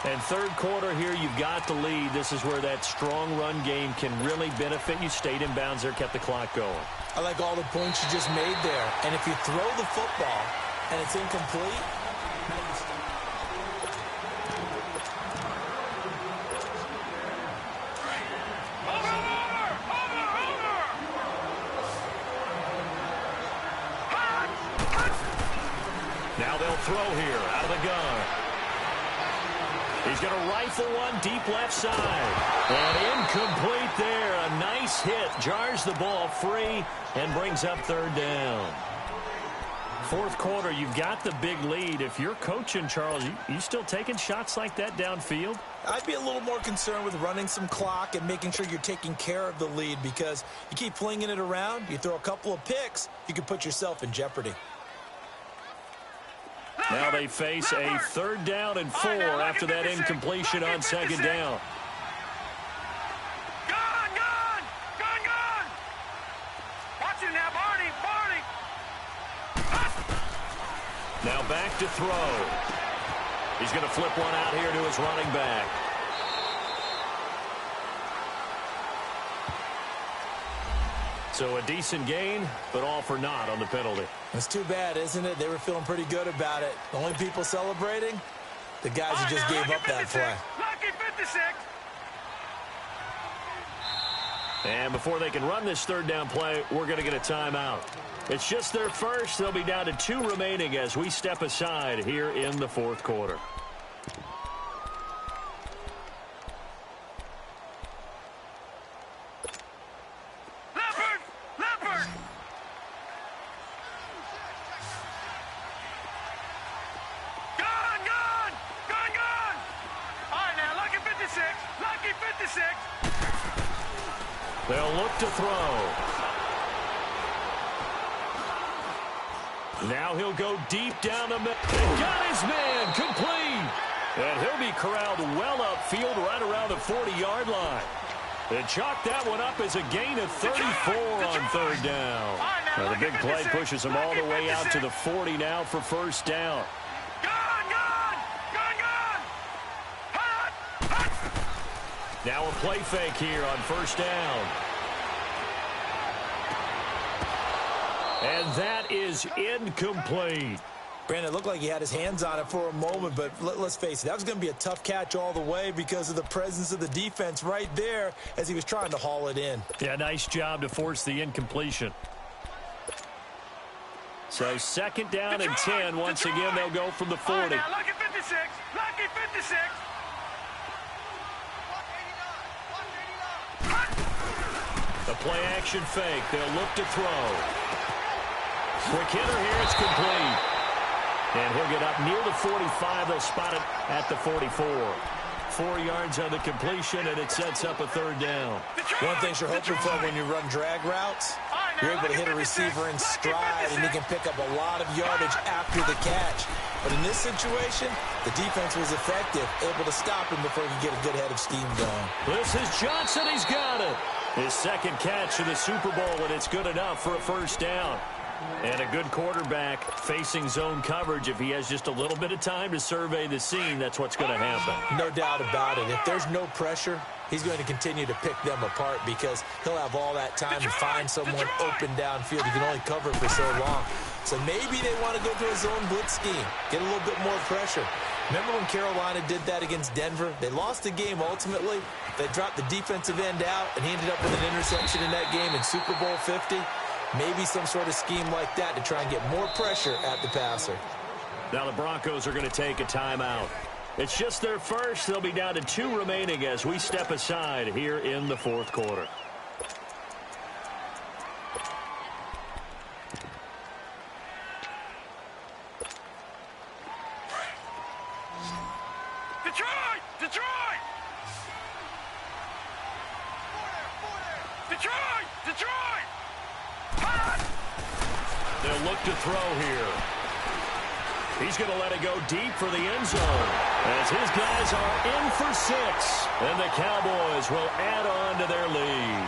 And 3rd quarter here, you've got the lead. This is where that strong run game can really benefit you. Stayed in bounds there, kept the clock going. I like all the points you just made there. And if you throw the football and it's incomplete, now they'll throw here out of the gun. He's going to rifle one deep left side. And incomplete there. A nice hit. Jars the ball free and brings up 3rd down. 4th quarter, you've got the big lead. If you're coaching, Charles, you still taking shots like that downfield? I'd be a little more concerned with running some clock and making sure you're taking care of the lead, because you keep flinging it around, you throw a couple of picks, you can put yourself in jeopardy. Now they face a 3rd down and 4 after that incompletion on 2nd down. Gone! Watch it now, Barney! Now back to throw. He's going to flip one out here to his running back. So a decent gain, but all for naught on the penalty. It's too bad, isn't it? They were feeling pretty good about it. The only people celebrating, the guys who just gave up that play. Lucky 56. And before they can run this 3rd down play, we're going to get a timeout. It's just their first. They'll be down to 2 remaining as we step aside here in the 4th quarter. They'll look to throw. Now he'll go deep down the middle. And got his man complete. And he'll be corralled well upfield right around the 40-yard line. And chalk that one up as a gain of 34 on 3rd down. Now the big play pushes him all the way out to the 40 now for 1st down. Now a play fake here on 1st down. And that is incomplete. Brandon, it looked like he had his hands on it for a moment, but let's face it, that was going to be a tough catch all the way because of the presence of the defense right there as he was trying to haul it in. Yeah, nice job to force the incompletion. So 2nd down and 10. Once again, they'll go from the 40. Now, lucky 56. Lucky 56. The play action fake. They'll look to throw. Quick hitter here. It's complete. And he'll get up near the 45. They'll spot it at the 44. 4 yards on the completion, and it sets up a 3rd down. One thing you're hoping for when you run drag routes, you're able to hit a receiver in stride, and he can pick up a lot of yardage after the catch. But in this situation, the defense was effective, able to stop him before he could get a good head of steam going. This is Johnson. He's got it. His second catch of the Super Bowl, and it's good enough for a first down. And a good quarterback facing zone coverage. If he has just a little bit of time to survey the scene, that's what's going to happen. No doubt about it. If there's no pressure, he's going to continue to pick them apart because he'll have all that time to find someone open downfield. He can only cover it for so long. So maybe they want to go to a zone blitz scheme, get a little bit more pressure. Remember when Carolina did that against Denver? They lost the game ultimately. They dropped the defensive end out, and he ended up with an interception in that game in Super Bowl 50. Maybe some sort of scheme like that to try and get more pressure at the passer. Now the Broncos are going to take a timeout. It's just their first. They'll be down to 2 remaining as we step aside here in the fourth quarter. Detroit! Detroit! Detroit! Detroit! They'll look to throw here. He's going to let it go deep for the end zone as his guys are in for 6. And the Cowboys will add on to their lead.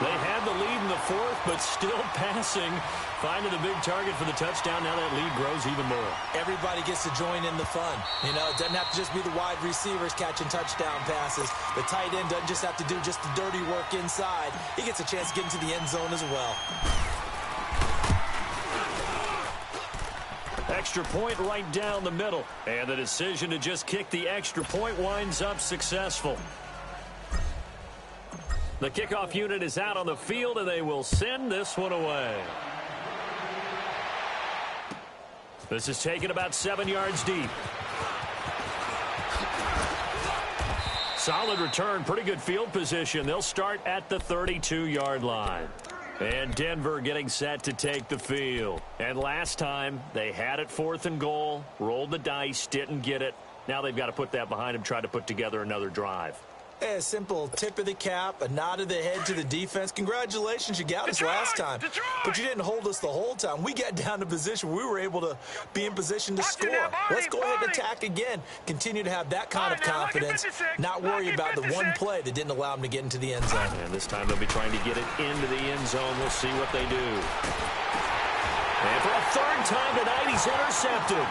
They had the lead in the fourth, but still passing. Finding the big target for the touchdown. Now that lead grows even more. Everybody gets to join in the fun. You know, it doesn't have to just be the wide receivers catching touchdown passes. The tight end doesn't just have to do just the dirty work inside. He gets a chance to get into the end zone as well. Extra point right down the middle. And the decision to just kick the extra point winds up successful. The kickoff unit is out on the field, and they will send this one away. This is taken about 7 yards deep. Solid return, pretty good field position. They'll start at the 32-yard line. And Denver getting set to take the field. And last time, they had it 4th and goal, rolled the dice, didn't get it. Now they've got to put that behind them, try to put together another drive. A simple tip of the cap, a nod of the head to the defense. Congratulations, you got us last time. But you didn't hold us the whole time. We got down to position. We were able to be in position to score. Let's go ahead and attack again. Continue to have that kind of confidence. Not worry about the one play that didn't allow them to get into the end zone. And this time they'll be trying to get it into the end zone. We'll see what they do. And for a 3rd time tonight, he's intercepted.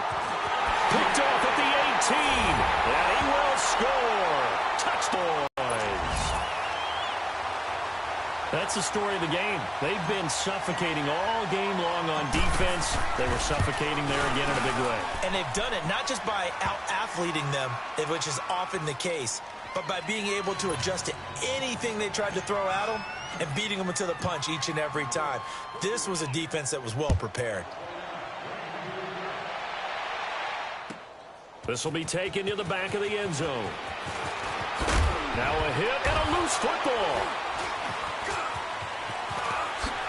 Picked off at the 18. And he will score. Touchdown. That's the story of the game. They've been suffocating all game long on defense. They were suffocating there again in a big way. And they've done it not just by out-athleting them, which is often the case, but by being able to adjust to anything they tried to throw at them and beating them to the punch each and every time. This was a defense that was well prepared. This will be taken to the back of the end zone. Now a hit and a loose football.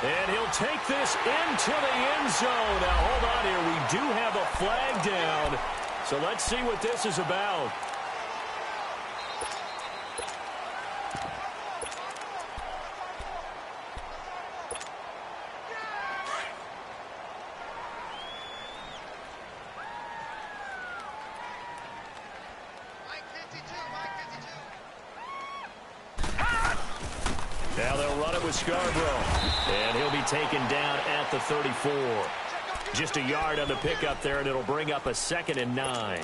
And he'll take this into the end zone. Now, hold on here. We do have a flag down. So let's see what this is about. Now they'll run it with Scarborough. And he'll be taken down at the 34. Just a yard on the pickup there, and it'll bring up a 2nd and 9.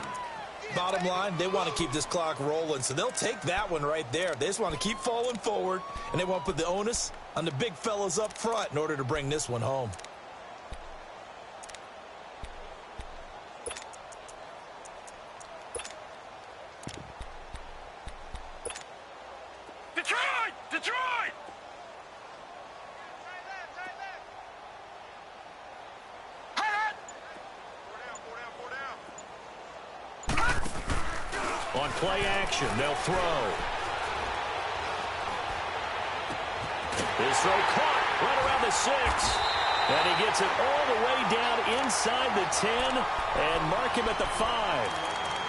Bottom line, they want to keep this clock rolling, so they'll take that one right there. They just want to keep falling forward, and they want to put the onus on the big fellas up front in order to bring this one home. Detroit! Detroit! On play action, they'll throw. His throw caught right around the 6. And he gets it all the way down inside the 10 and mark him at the 5.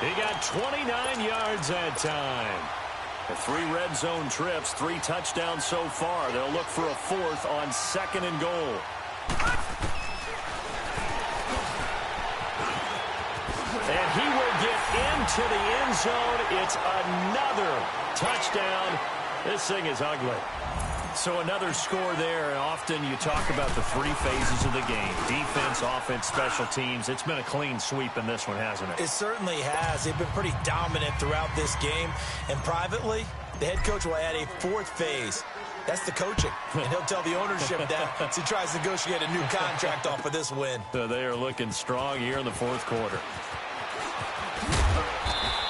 He got 29 yards that time. 3 red zone trips, 3 touchdowns so far. They'll look for a 4th on 2nd and goal. And he will get into the end zone. It's another touchdown. This thing is ugly. So another score there. Often you talk about the three phases of the game: defense, offense, special teams. It's been a clean sweep in this one, hasn't it? It certainly has. They've been pretty dominant throughout this game. And privately, the head coach will add a fourth phase. That's the coaching. And he'll tell the ownership that as he tries to negotiate a new contract off of this win. So they are looking strong here in the fourth quarter.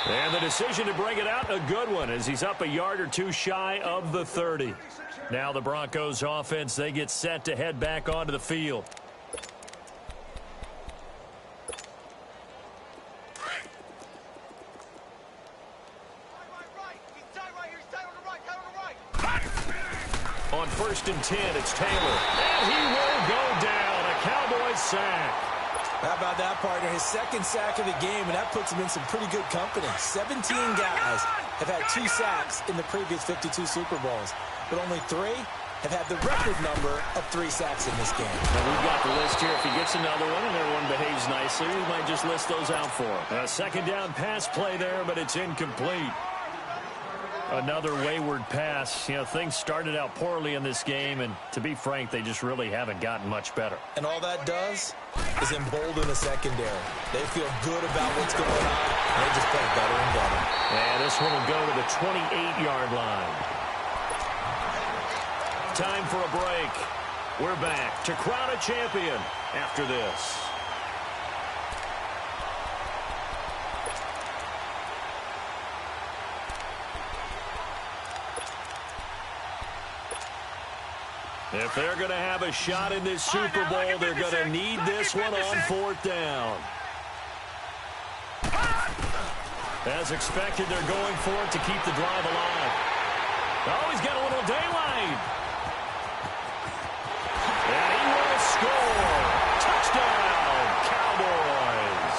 And the decision to bring it out, a good one, as he's up a yard or two shy of the 30. Now the Broncos offense, they get set to head back onto the field. On 1st and 10, it's Taylor. And he will go down. A Cowboys sack. How about that, partner? His second sack of the game, and that puts him in some pretty good company. 17 guys have had 2 sacks in the previous 52 Super Bowls, but only 3 have had the record number of 3 sacks in this game. Now we've got the list here. If he gets another one and everyone behaves nicely, we might just list those out for him. A second down pass play there, but it's incomplete. Another wayward pass. You know, things started out poorly in this game, and to be frank, they just really haven't gotten much better. And all that does is embolden the secondary. They feel good about what's going on, and they just play better and better. And this one will go to the 28-yard line. Time for a break. We're back to crown a champion after this. If they're going to have a shot in this Super Bowl, they're going to need this one on 4th down. As expected, they're going for it to keep the drive alive. Oh, he's got a little daylight. And he will score. Touchdown, Cowboys.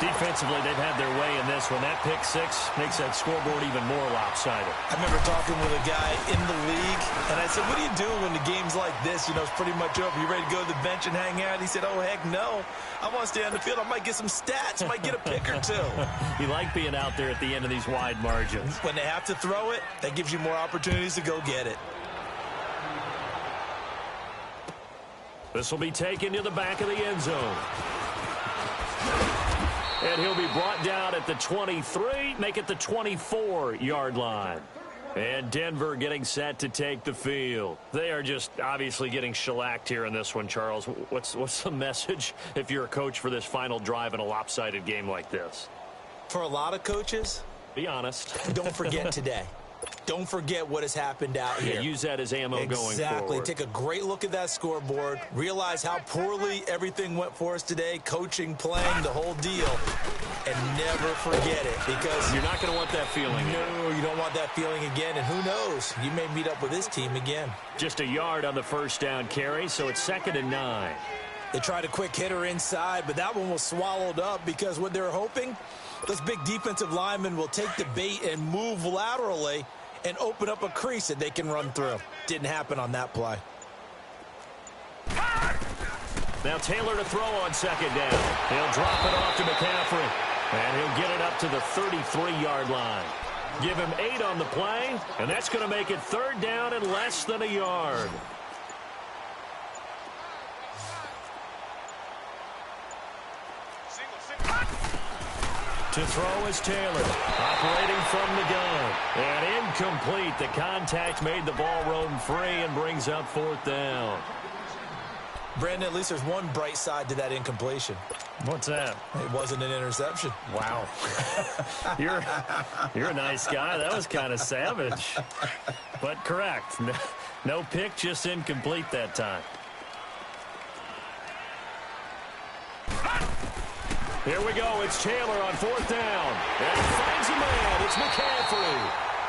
Defensively, they've had their way in this one. That pick 6 makes that scoreboard even more lopsided. I remember talking with a guy in the league, and I said, what do you do when the game's like this? You know, it's pretty much over. You ready to go to the bench and hang out? He said, oh, heck no. I want to stay on the field. I might get some stats. I might get a pick or 2. You like being out there at the end of these wide margins. When they have to throw it, that gives you more opportunities to go get it. This will be taken to the back of the end zone. And he'll be brought down at the 23, make it the 24-yard line. And Denver getting set to take the field. They are just obviously getting shellacked here in this one, Charles. What's the message if you're a coach for this final drive in a lopsided game like this? For a lot of coaches, be honest. Don't forget today. Don't forget what has happened out here. Use that as ammo going forward. Exactly. Take a great look at that scoreboard. Realize how poorly everything went for us today. Coaching, playing, the whole deal. And never forget it, because you're not going to want that feeling. No, you don't want that feeling again. And who knows? You may meet up with this team again. Just a yard on the 1st down carry, so it's 2nd and 9. They tried a quick hitter inside, but that one was swallowed up because what they're hoping, those big defensive linemen will take the bait and move laterally and open up a crease that they can run through. Didn't happen on that play. Now Taylor to throw on 2nd down. He'll drop it off to McCaffrey, and he'll get it up to the 33-yard line. Give him 8 on the play, and that's going to make it 3rd down and less than a yard. To throw is Taylor, operating from the gun. And incomplete. The contact made the ball roam free and brings up 4th down. Brandon, at least there's one bright side to that incompletion. What's that? It wasn't an interception. Wow. You're a nice guy. That was kind of savage. But correct. No pick, just incomplete that time. Here we go. It's Taylor on 4th down. And he finds a man. It's McCaffrey.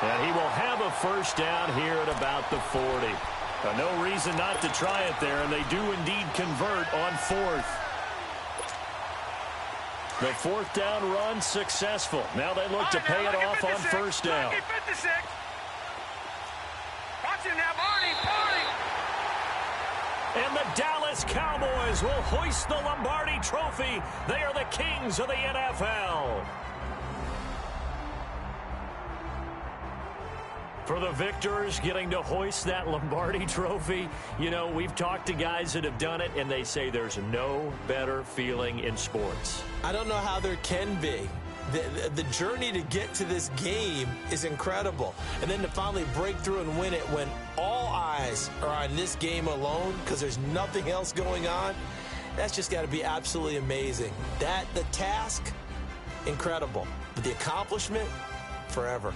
And he will have a 1st down here at about the 40. No reason not to try it there, and they do indeed convert on 4th. The 4th down run successful. Now they look to pay it off on 1st down. Watch him now, Barney. And the Dallas Cowboys will hoist the Lombardi Trophy. They are the kings of the NFL. For the victors getting to hoist that Lombardi Trophy, you know, we've talked to guys that have done it, and they say there's no better feeling in sports. I don't know how there can be. The journey to get to this game is incredible. And then to finally break through and win it when all eyes are on this game alone because there's nothing else going on, that's just got to be absolutely amazing. The task, incredible. But the accomplishment, forever.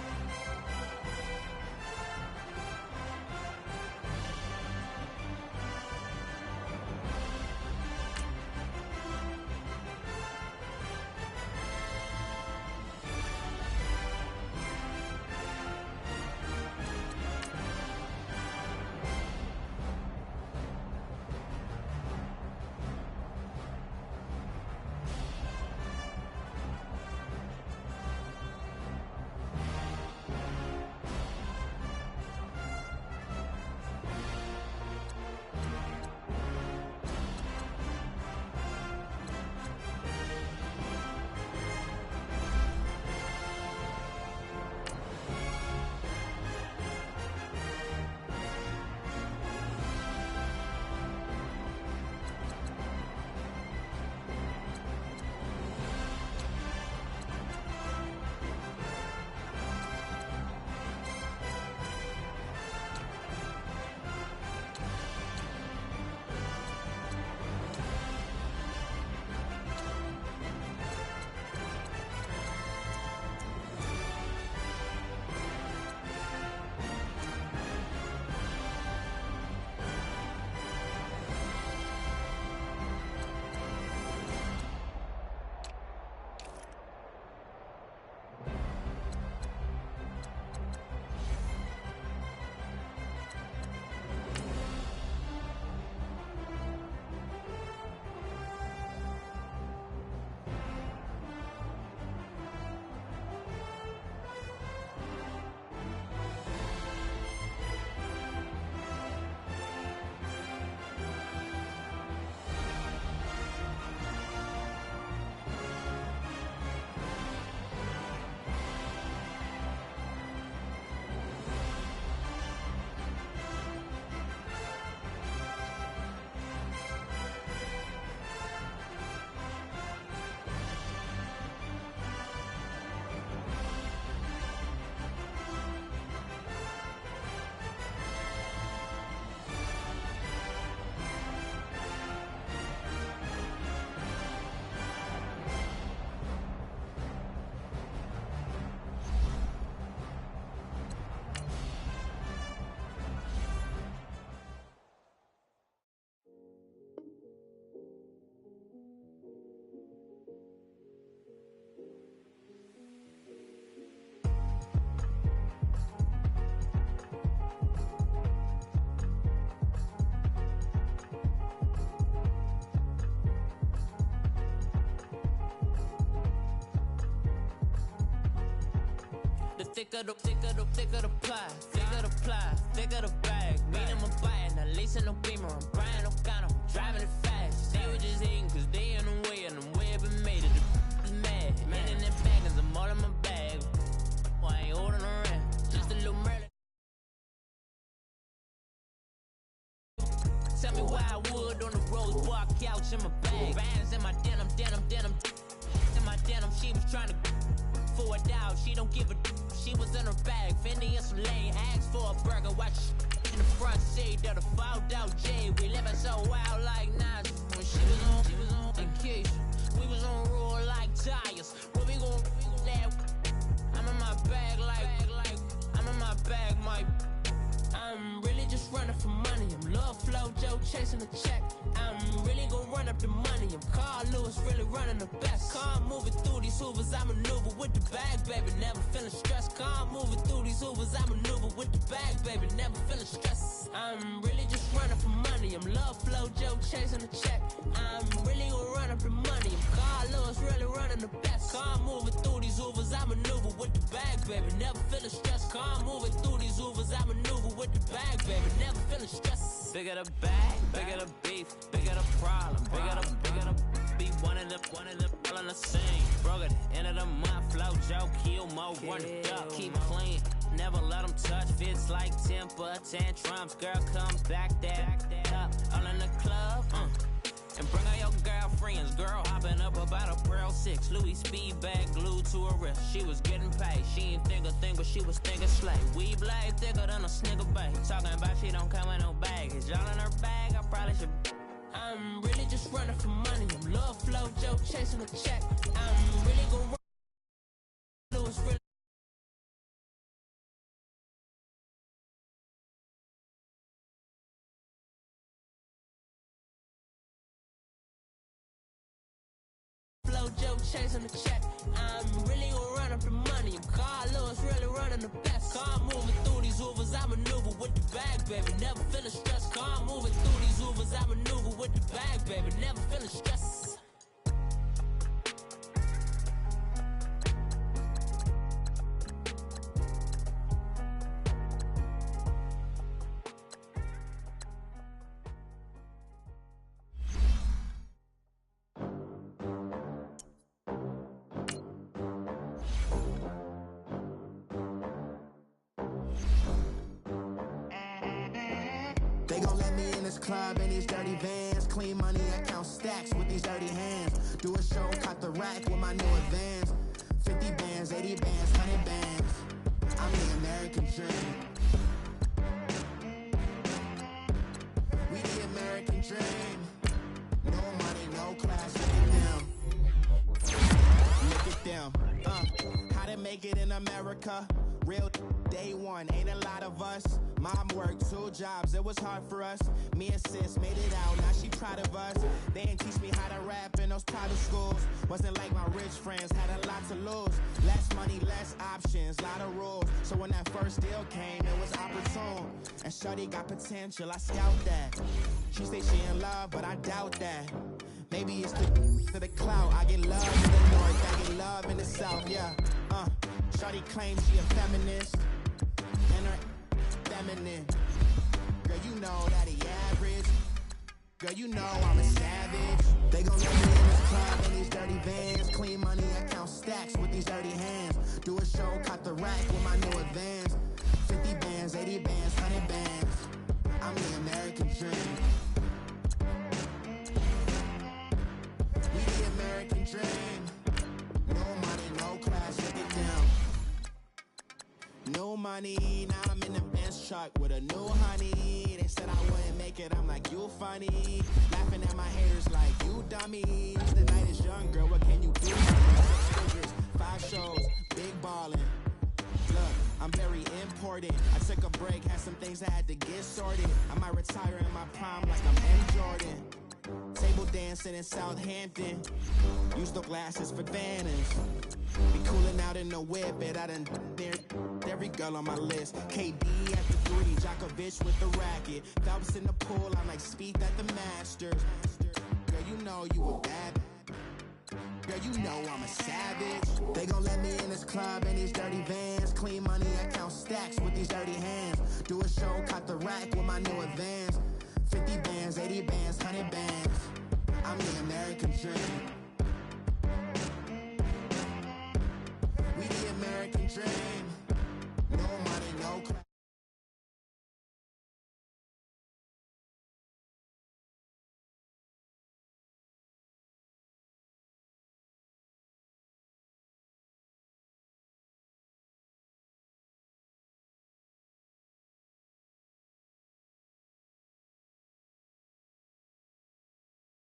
Thicker the bag. Mean I'm a buyer, not leasing no beamer. I'm buying no gun, I'm driving it fast. They were just hating cause they in the way, and the way I've been made it. The mad. Man in that bag, cause I'm all in my bag. Well, I ain't holding around. Just a little Merlin. Tell me why I would on the road, walk couch in my bag. Bands in my denim. In my denim, she was trying to for a doubt, she don't give a. She was in her bag, Fendi and some lane. Asked for a burger, watch in the front seat of the fouled out J. We living so wild like Nas. When she was on vacation, we was on roll like tires. Where we gon' that? I'm in my bag like I'm in my bag, my. I'm really just running for money. I'm Love Flow Joe chasing the check. I'm really gon' run up the money. I'm Carl Lewis, really running the best. Car moving through these Hoovers, I maneuver with the bag, baby. Never feeling stressed. Car moving through these Hoovers, I maneuver with the bag, baby. Never feeling stressed. I'm really just running for money. I'm Love Flow Joe chasing the check. I'm really gon' run up the money. I'm Carl Lewis. Lewis really running the best. Car moving through these Ubers, I maneuver with the bag, baby. Never feeling stressed. Car moving through these Ubers, I maneuver with the bag, baby. Never feeling stressed. Bigger the bag, bigger the beef, bigger the problem, bigger the be one of the all on the scene. Broke at the end of the month, flow Joe, kill more, run it up, keep clean. Never let them touch, fits like temper tantrums. Girl, come back that up, all in the club, and bring all your girlfriends. Girl hopping up about a Pearl 6 Louis speed bag glued to her wrist. She was getting paid, she ain't think a thing, but she was thinking slay. We blade thicker than a snicker bag. Talking about she don't come with no baggage. All in her bag, I probably should. I'm really just running for money. I'm love flow Joe chasing a check. I'm really gonna run. Lewis really. Flow Joe chasing the check. I'm really gonna run up the money. I'm Carl Lewis really running the best. Car moving through these Ubers, I maneuver with the bag, baby. Never feeling stressed. Car moving through these Ubers, I maneuver with the bag, baby. Never feeling stressed. They gon' let me in this club in these dirty vans. Clean money, I count stacks with these dirty hands. Do a show, cut the rack with my new advance. 50 bands, 80 bands, 100 bands. I'm the American dream. We the American dream. No money, no class, look at them. Look at them. How to make it in America. Real day one, ain't a lot of us. Mom worked 2 jobs, it was hard for us. Me and sis made it out, now she proud of us. They didn't teach me how to rap in those private schools. Wasn't like my rich friends, had a lot to lose. Less money, less options, lot of rules. So when that first deal came, it was opportune. And shorty got potential, I scout that. She say she in love, but I doubt that. Maybe it's to the clout. I get love in the north, I get love in the south, yeah. Shorty claims she a feminist, and her feminine. Girl, you know that he average. Girl, you know I'm a savage. They gon' let me in this club in these dirty vans. Clean money, I count stacks with these dirty hands. Do a show, cut the rack with my new advance. 50 bands, 80 bands, 100 bands. I'm the American dream. We the American dream. No money, no class, look at them. No money, now I'm in the Benz truck with a new honey. They said I wouldn't make it, I'm like, you funny. Laughing at my haters like, you dummies. The night is young, girl, what can you do? 6 figures, 5 shows, big ballin'. Look, I'm very important. I took a break, had some things I had to get sorted. I might retire in my prime like I'm M. Jordan. Table dancing in Southampton. Use the glasses for banners. Be cooling out in the whip, but I done dared every girl on my list. KD at the 3, Djokovic with the racket. Phelps in the pool, I'm like Spieth at the Masters. Girl, you know you a bad. Girl, you know I'm a savage. They gon' let me in this club in these dirty vans. Clean money, I count stacks with these dirty hands. Do a show, cut the rack with my new advance. 50 bands, 80 bands, 100 bands. I'm the American dream. We the American dream. No money, no class.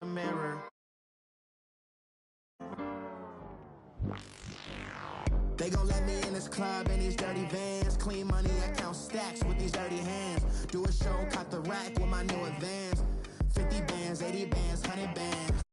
Mirror. They gon' let me in this club in these dirty vans. Clean money, I count stacks with these dirty hands. Do a show, cut the rack with my new advance. 50 bands, 80 bands, 100 bands.